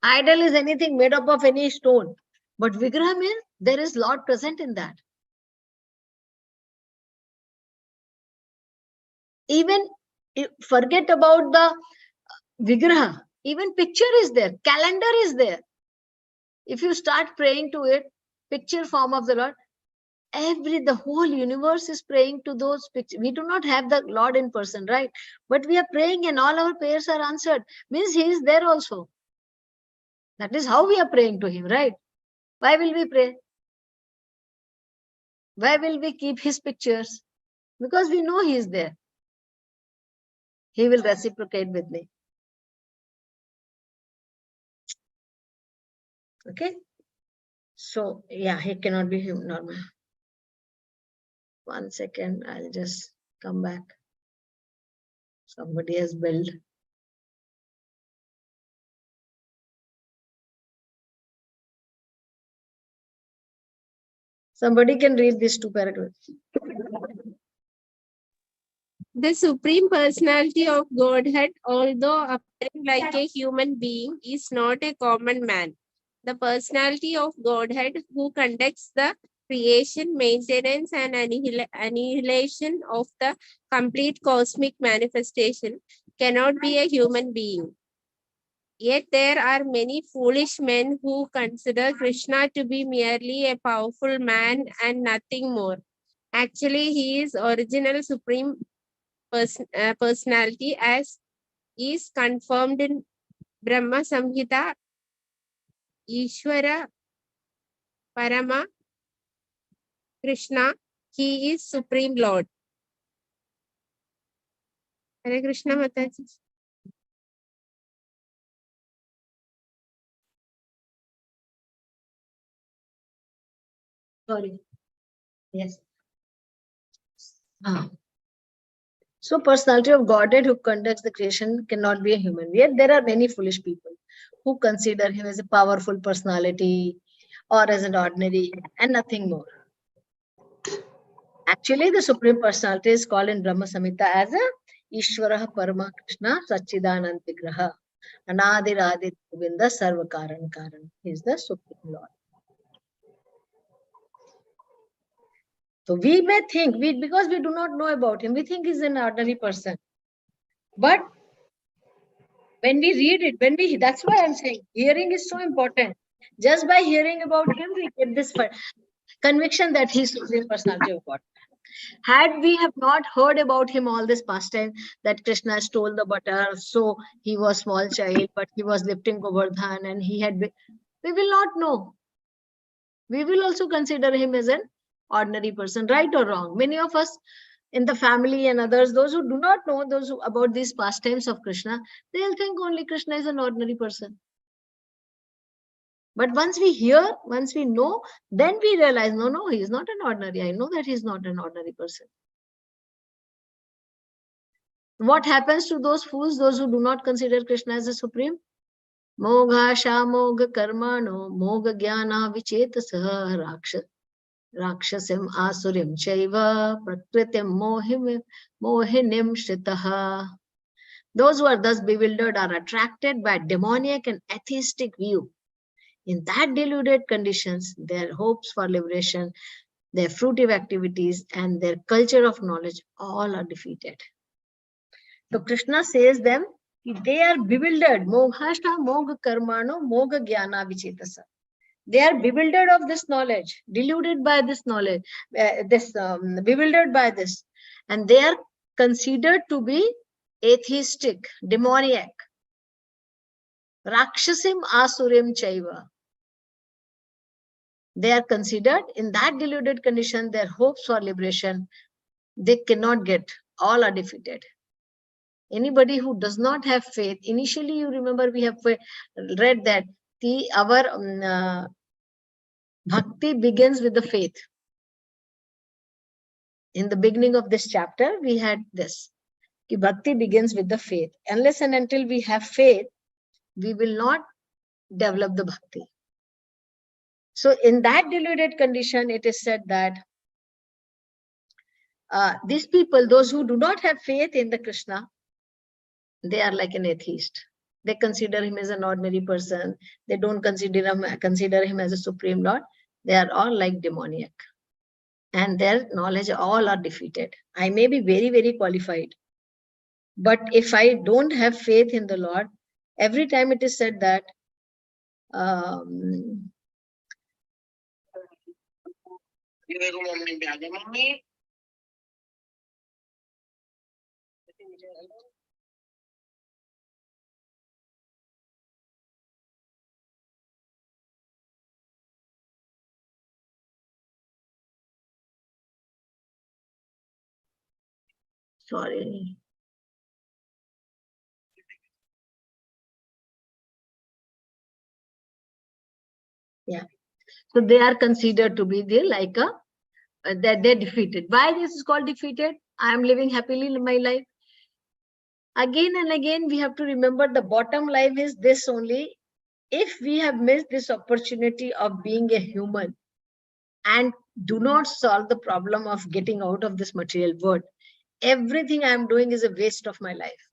Idol is anything made up of any stone, but Vigraha means there is Lord present in that. Even forget about the Vigraha, even picture is there, calendar is there. If you start praying to it, picture form of the Lord, the whole universe is praying to those pictures. We do not have the Lord in person, right? But we are praying and all our prayers are answered. Means he is there also. That is how we are praying to him, right? Why will we pray? Why will we keep his pictures? Because we know he is there. He will reciprocate with me. Okay? So, yeah, he cannot be human normal. 1 second, I'll just come back. Somebody has belled. Somebody can read these 2 paragraphs. The Supreme Personality of Godhead, although appearing like a human being, is not a common man. The personality of Godhead, who conducts the creation, maintenance, and annihilation of the complete cosmic manifestation, cannot be a human being. Yet there are many foolish men who consider Krishna to be merely a powerful man and nothing more. Actually, he is original supreme personality as is confirmed in Brahma Samhita, Ishvara Parama Krishna. He is Supreme Lord. Hare Krishna Mataji. Sorry. Yes. So personality of Godhead who conducts the creation cannot be a human. Yet there are many foolish people who consider him as a powerful personality or as an ordinary and nothing more. Actually, the Supreme Personality is called in Brahma Samhita as a Ishvara Parama Krishna Sachidanand Vigraha Anadiradi Govinda Sarva Karan Karan. He is the Supreme Lord. So we may think, because we do not know about him, we think he's an ordinary person. But when we read it, that's why I'm saying hearing is so important. Just by hearing about him, we get this conviction that he's Supreme Personality of God. Had we have not heard about him all this past time, that Krishna stole the butter, so he was small child, but he was lifting Govardhan and he had been, we will not know. We will also consider him as an ordinary person, right or wrong. Many of us in the family and others, those who do not know about these pastimes of Krishna, they'll think only Krishna is an ordinary person. But once we hear, once we know, then we realize, no, he is not an ordinary. I know that he is not an ordinary person. What happens to those fools, those who do not consider Krishna as a supreme? Mogha shamoga karmano moga jnana vichetasa rakshasim asurim chaiva prakritim mohinim shritaha. Those who are thus bewildered are attracted by demoniac and atheistic view. In that deluded conditions, their hopes for liberation, their fruitive activities, and their culture of knowledge all are defeated. So Krishna says them, they are bewildered. Moghashta moga karmano moga jnana vichetasa. They are bewildered of this knowledge, deluded by this knowledge, bewildered by this. And they are considered to be atheistic, demoniac. Rakshasim asurim chaiva. They are considered in that deluded condition, their hopes for liberation, they cannot get, all are defeated. Anybody who does not have faith, initially you remember we have read that our bhakti begins with the faith. In the beginning of this chapter, we had this. Bhakti begins with the faith. Unless and until we have faith, we will not develop the bhakti. So in that deluded condition, it is said that these people, those who do not have faith in the Krishna, they are like an atheist. They consider him as an ordinary person. They don't consider him as a supreme Lord. They are all like demoniac. And their knowledge all are defeated. I may be very, very qualified. But if I don't have faith in the Lord, every time it is said that sorry. Yeah. So they are considered to be like that they're defeated. Why this is called defeated? I am living happily in my life. Again and again, we have to remember the bottom line is this only. If we have missed this opportunity of being a human and do not solve the problem of getting out of this material world, everything I am doing is a waste of my life.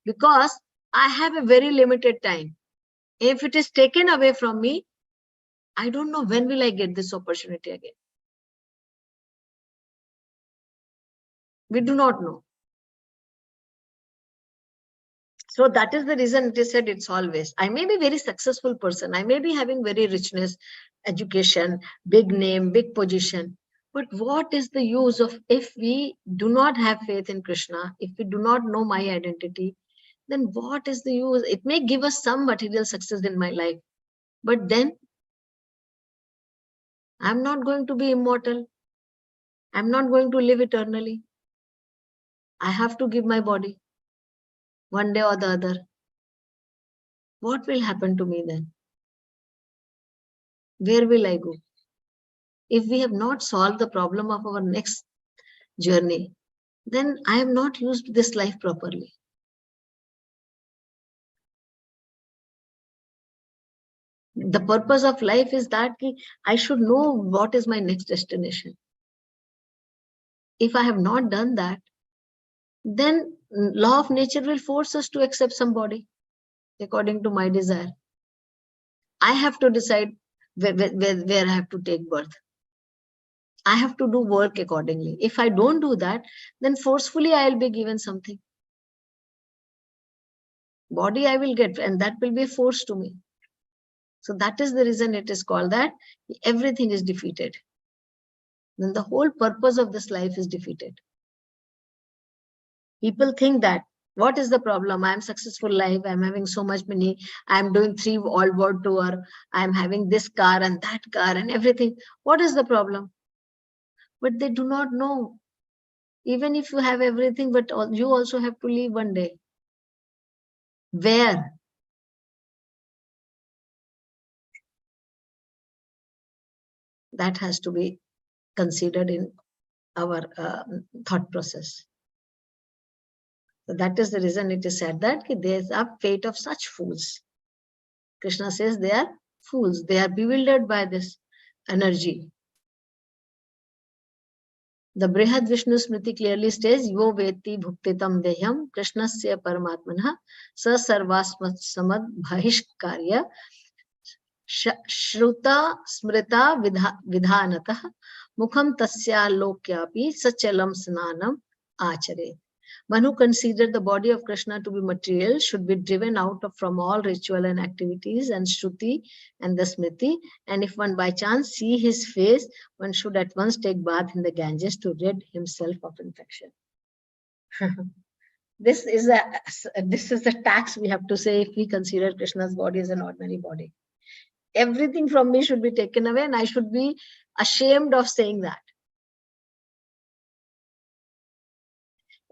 Because I have a very limited time. If it is taken away from me, I don't know when will I get this opportunity again. We do not know. So that is the reason it is said it's always. I may be a very successful person. I may be having very richness, education, big name, big position. But what is the use of if we do not have faith in Krishna, if we do not know my identity, then what is the use? It may give us some material success in my life, but then I'm not going to be immortal. I'm not going to live eternally. I have to give my body one day or the other. What will happen to me then? Where will I go? If we have not solved the problem of our next journey, then I have not used this life properly. The purpose of life is that I should know what is my next destination. If I have not done that, then law of nature will force us to accept somebody according to my desire. I have to decide where I have to take birth. I have to do work accordingly. If I don't do that, then forcefully I will be given something. Body I will get, and that will be forced to me. So that is the reason it is called that everything is defeated. Then the whole purpose of this life is defeated. People think that, what is the problem? I am successful life. I'm having so much money. I'm doing 3 all world tour. I'm having this car and that car and everything. What is the problem? But they do not know. Even if you have everything, but you also have to leave one day. Where? That has to be considered in our thought process. So that is the reason it is said that there is a fate of such fools. Krishna says they are fools. They are bewildered by this energy. The Brihad Vishnu Smriti clearly states, Yo veti bhuktitam dehyam Krishnasya paramatmanah sa sarvasmat samad bhahishkarya shruta smrita vidhanatah mukham tasya lokyapi sachalam snanam achare. One who considers the body of Krishna to be material should be driven out from all ritual and activities and Shruti and the Smriti. And if one by chance see his face, one should at once take bath in the Ganges to rid himself of infection. This is the tax we have to say if we consider Krishna's body as an ordinary body. Everything from me should be taken away, and I should be ashamed of saying that.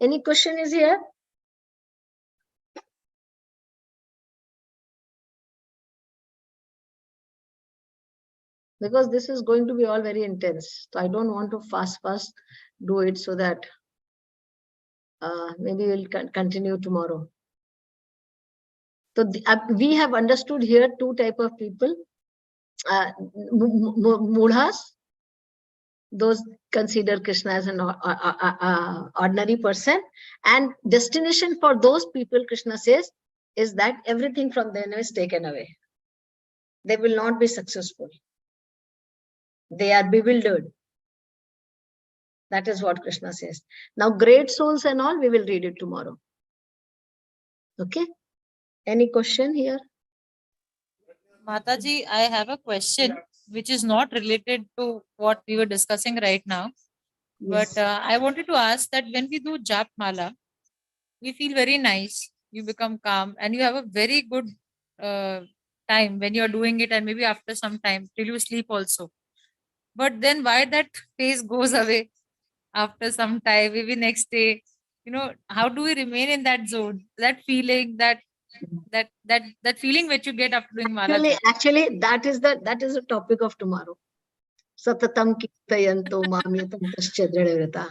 Any question is here? Because this is going to be all very intense. So I don't want to fast do it so that maybe we'll continue tomorrow. So we have understood here 2 types of people. Mudhas, those consider Krishna as an ordinary person, and destination for those people, Krishna says, is that everything from them is taken away. They will not be successful. They are bewildered. That is what Krishna says. Now, great souls and all, we will read it tomorrow. Okay? Any question here? Mataji, I have a question which is not related to what we were discussing right now. Yes. But I wanted to ask that when we do Jap Mala, we feel very nice. You become calm and you have a very good time when you're doing it, and maybe after some time till you sleep also. But then why that phase goes away after some time, maybe next day? How do we remain in that zone, that feeling, that feeling which you get after doing Mala? Actually, that is the topic of tomorrow. Satatam kirtayanto mamyatam taschadryavrata.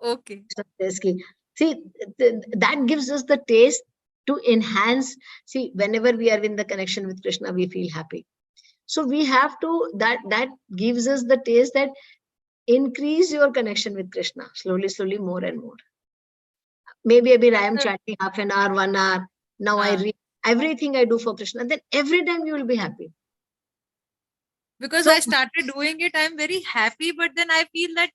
Okay. See, that gives us the taste to enhance. See, whenever we are in the connection with Krishna, we feel happy. So we have to, that gives us the taste that increase your connection with Krishna slowly, slowly, more and more. Maybe I am chanting half an hour, 1 hour. Now I read everything I do for Krishna. Then every time you will be happy. Because So- I started doing it, I'm very happy, but then I feel that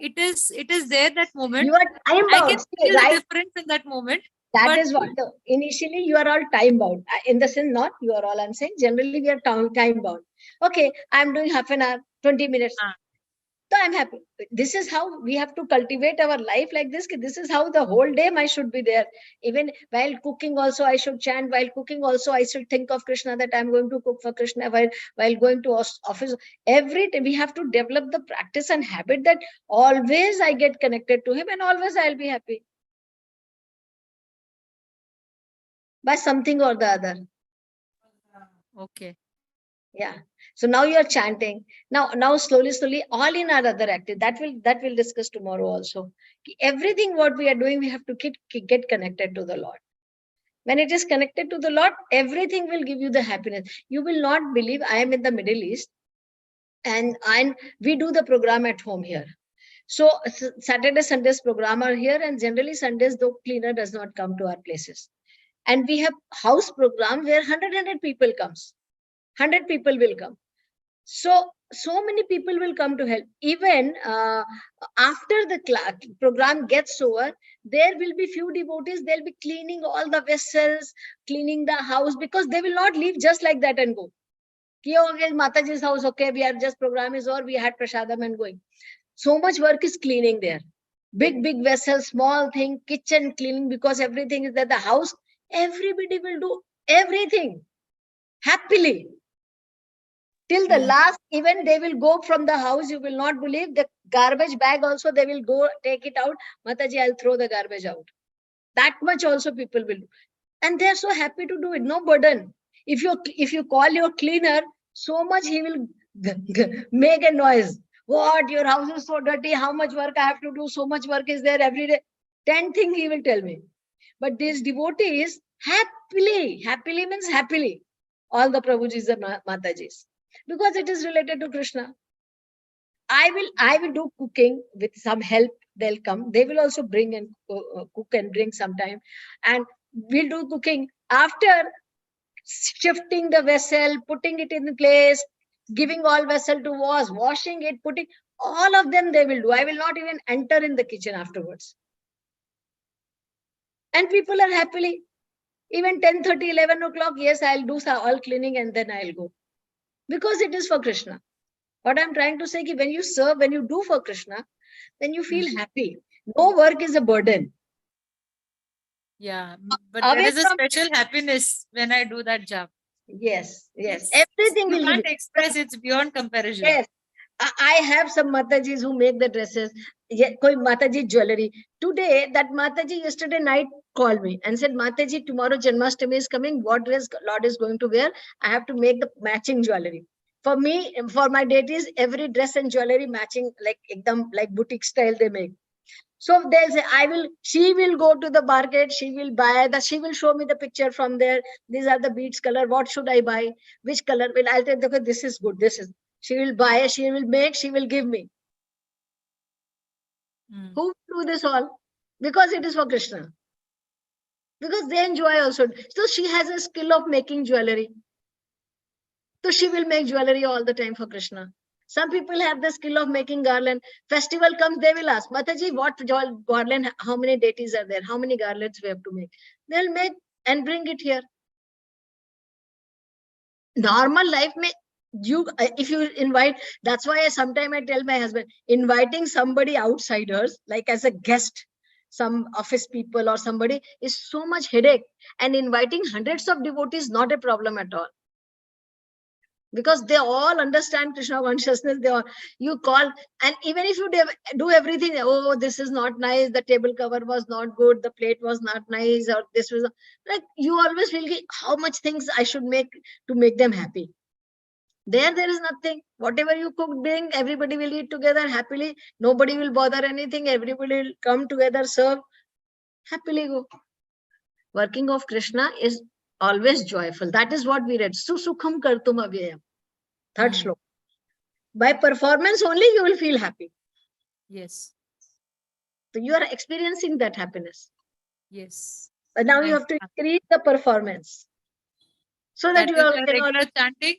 it is there that moment. You are time I can bound. feel the Right? difference in that moment. That but- is what. No, initially, you are all time bound. In the sense, not you are all. I'm saying generally we are time bound. Okay, I'm doing half an hour, 20 minutes. So I'm happy. This is how we have to cultivate our life like this. This is how the whole day I should be there. Even while cooking also I should chant. While cooking also I should think of Krishna, that I'm going to cook for Krishna. While going to office, every day we have to develop the practice and habit that always I get connected to him and always I'll be happy. By something or the other. Okay. Yeah. So now you're chanting. Now slowly, all in our other active. That will discuss tomorrow also. Everything what we are doing, we have to get connected to the Lord. When it is connected to the Lord, everything will give you the happiness. You will not believe. I am in the Middle East, and we do the program at home here. So Saturday, Sundays program are here, and generally Sundays, though cleaner does not come to our places. And we have house program where 100 people comes. 100 people will come. So many people will come to help. Even after the program gets over, there will be few devotees. They'll be cleaning all the vessels, cleaning the house, because they will not leave just like that and go. Okay, Mataji's house, okay, we are just program is over, we had prasadam and going. So much work is cleaning there. Big vessels, small thing, kitchen cleaning, because everything is there. The house, everybody will do everything happily. Till the last, even they will go from the house, you will not believe, the garbage bag also, they will go take it out. Mataji, I'll throw the garbage out. That much also people will do. And they're so happy to do it, no burden. If you call your cleaner, so much he will make a noise. What, your house is so dirty, how much work I have to do, so much work is there every day. 10 things he will tell me. But these devotees, happily means happily. All the Prabhujis and Matajis. Because it is related to Krishna. I will do cooking with some help. They'll come. They will also bring and cook and bring sometime. And we'll do cooking. After shifting the vessel, putting it in place, giving all vessel to wash, washing it, putting, all of them they will do. I will not even enter in the kitchen afterwards. And people are happily. Even 10:30, 11 o'clock, yes, I'll do all cleaning and then I'll go. Because it is for Krishna. What I'm trying to say is, when you serve, when you do for Krishna, then you feel happy. No work is a burden. Yeah. But Away there is a from- special happiness when I do that job. Yes. It's- Everything You will can't give. express, it's beyond comparison. Yes. I have some Matajis who make the dresses. Koi Mataji jewelry. Today, that Mataji yesterday night called me and said, Mataji, tomorrow Janmashtami is coming. What dress Lord is going to wear? I have to make the matching jewelry. For me, for my deities, every dress and jewelry matching, like boutique style they make. So they'll say, she will go to the market, she will buy she will show me the picture from there. These are the beads color. What should I buy? Which color will I'll tell them, this is good. She will buy, she will make, she will give me. Who will do this all? Because it is for Krishna. Because they enjoy also. So she has a skill of making jewelry. So she will make jewelry all the time for Krishna. Some people have the skill of making garland. Festival comes, they will ask, Mataji, what garland, how many deities are there? How many garlands we have to make? They'll make and bring it here. Normal life, if you invite, that's why sometimes I tell my husband, inviting somebody outsiders, like as a guest, some office people or somebody, is so much headache. And inviting hundreds of devotees, not a problem at all. Because they all understand Krishna consciousness. You call, and even if you do everything, oh, this is not nice, the table cover was not good, the plate was not nice, or this was like, you always feel how much things I should make to make them happy. There is nothing. Whatever you cook, bring, everybody will eat together happily. Nobody will bother anything. Everybody will come together, serve, happily go. Working of Krishna is always joyful. That is what we read. Susukham kartum avyayam. Third slok. By performance only you will feel happy. Yes. So you are experiencing that happiness. Yes. But now you I'm have to increase the performance so that That you is all the can all. regular chanting.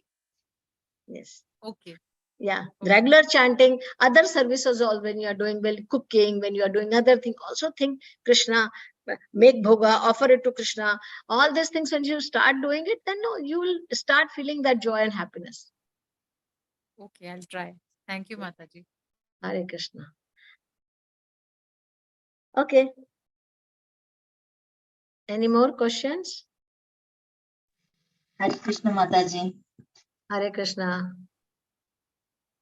Yes. Okay. Yeah. Okay. Regular chanting, other services, all when you are doing well, cooking, when you are doing other things, also think Krishna, make bhoga, offer it to Krishna. All these things, when you start doing it, then no, you will start feeling that joy and happiness. Okay, I'll try. Thank you, Mataji. Hare Krishna. Okay. Any more questions? Hare Krishna Mataji. Hare Krishna.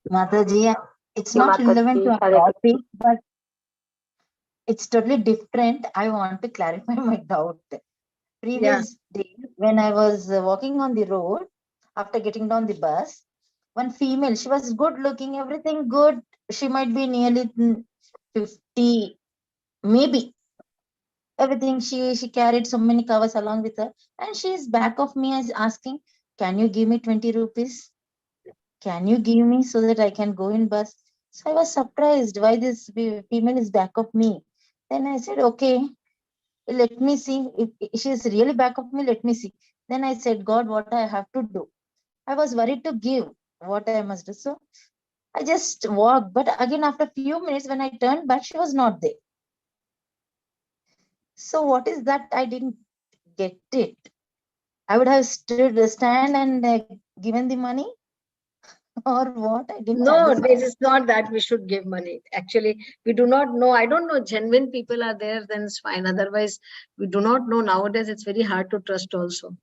Mataji, it's Yeah, not relevant to Mataji, our Hare topic, but it's totally different. I want to clarify my doubt. Previous day, when I was walking on the road, after getting down the bus, one female, she was good looking, everything good. She might be nearly 50, maybe. Everything, she carried so many covers along with her. And she is back of me as asking, can you give me 20 rupees? Can you give me so that I can go in bus? So I was surprised why this female is back of me. Then I said, okay, let me see. If she is really back of me, let me see. Then I said, God, what I have to do? I was worried to give what I must do. So I just walked. But again, after a few minutes, when I turned back, she was not there. So what is that? I didn't get it. I would have stand and given the money or what? I didn't No, understand. this is not that we should give money. Actually, we do not know. I don't know. Genuine people are there, then it's fine. Otherwise, we do not know. Nowadays, it's very hard to trust also.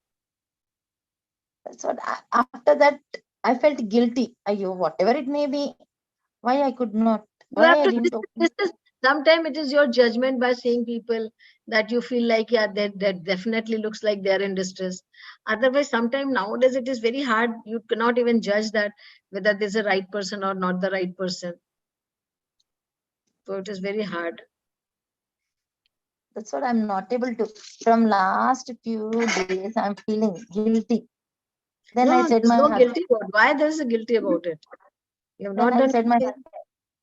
That's what after that I felt guilty. Ayo, whatever it may be, why I could not, You why have I to, didn't open. this is, sometimes it is your judgment by seeing people that you feel like, yeah, that definitely looks like they're in distress. Otherwise, sometimes nowadays it is very hard. You cannot even judge that whether this is a right person or not the right person. So it is very hard. That's what I'm not able to. From last few days, I'm feeling guilty. Then I No, said there's my no husband. guilty about. Why there is a guilty about it? You have Then not I done said my anything. husband,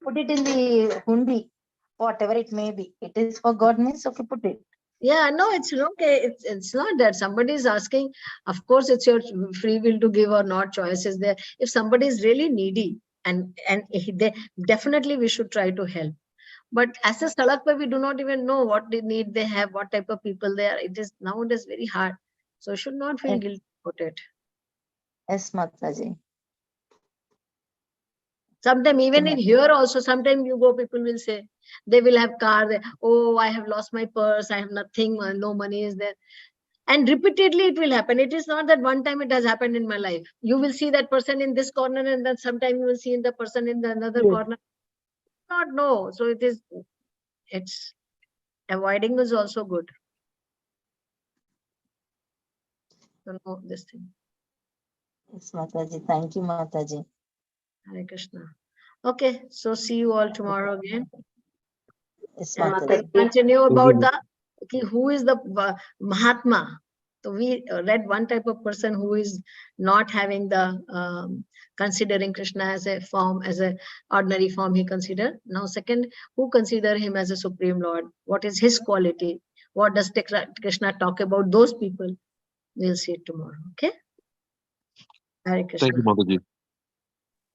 put it in the hundi, whatever it may be. It is for God means okay, put it. Yeah, no, it's okay. It's not that somebody is asking. Of course, it's your free will to give or not. Choice is there. If somebody is really needy, and they definitely we should try to help. But as a Salakpa, we do not even know what they need they have, what type of people they are. It is nowadays very hard. So you should not feel guilty about it. Yes, Mataji. Sometimes even in here also, sometimes you go, people will say, they will have car. Oh, I have lost my purse. I have nothing. No money is there. And repeatedly it will happen. It is not that one time it has happened in my life. You will see that person in this corner and then sometime you will see the person in the another corner. Not know. So it's avoiding is also good. So know this thing. Yes, Mataji. Thank you, Mataji. Hare Krishna. Okay, so see you all tomorrow again. Yes, And Mataji. we'll continue about who is the Mahatma. So we read one type of person who is not having the considering Krishna as a form, as a ordinary form he considered. Now second, who consider him as a Supreme Lord? What is his quality? What does Krishna talk about those people? We'll see it tomorrow. Okay? Hare Krishna. Thank you, Mataji.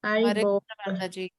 Hari Hare Bol. Krishna, Mataji.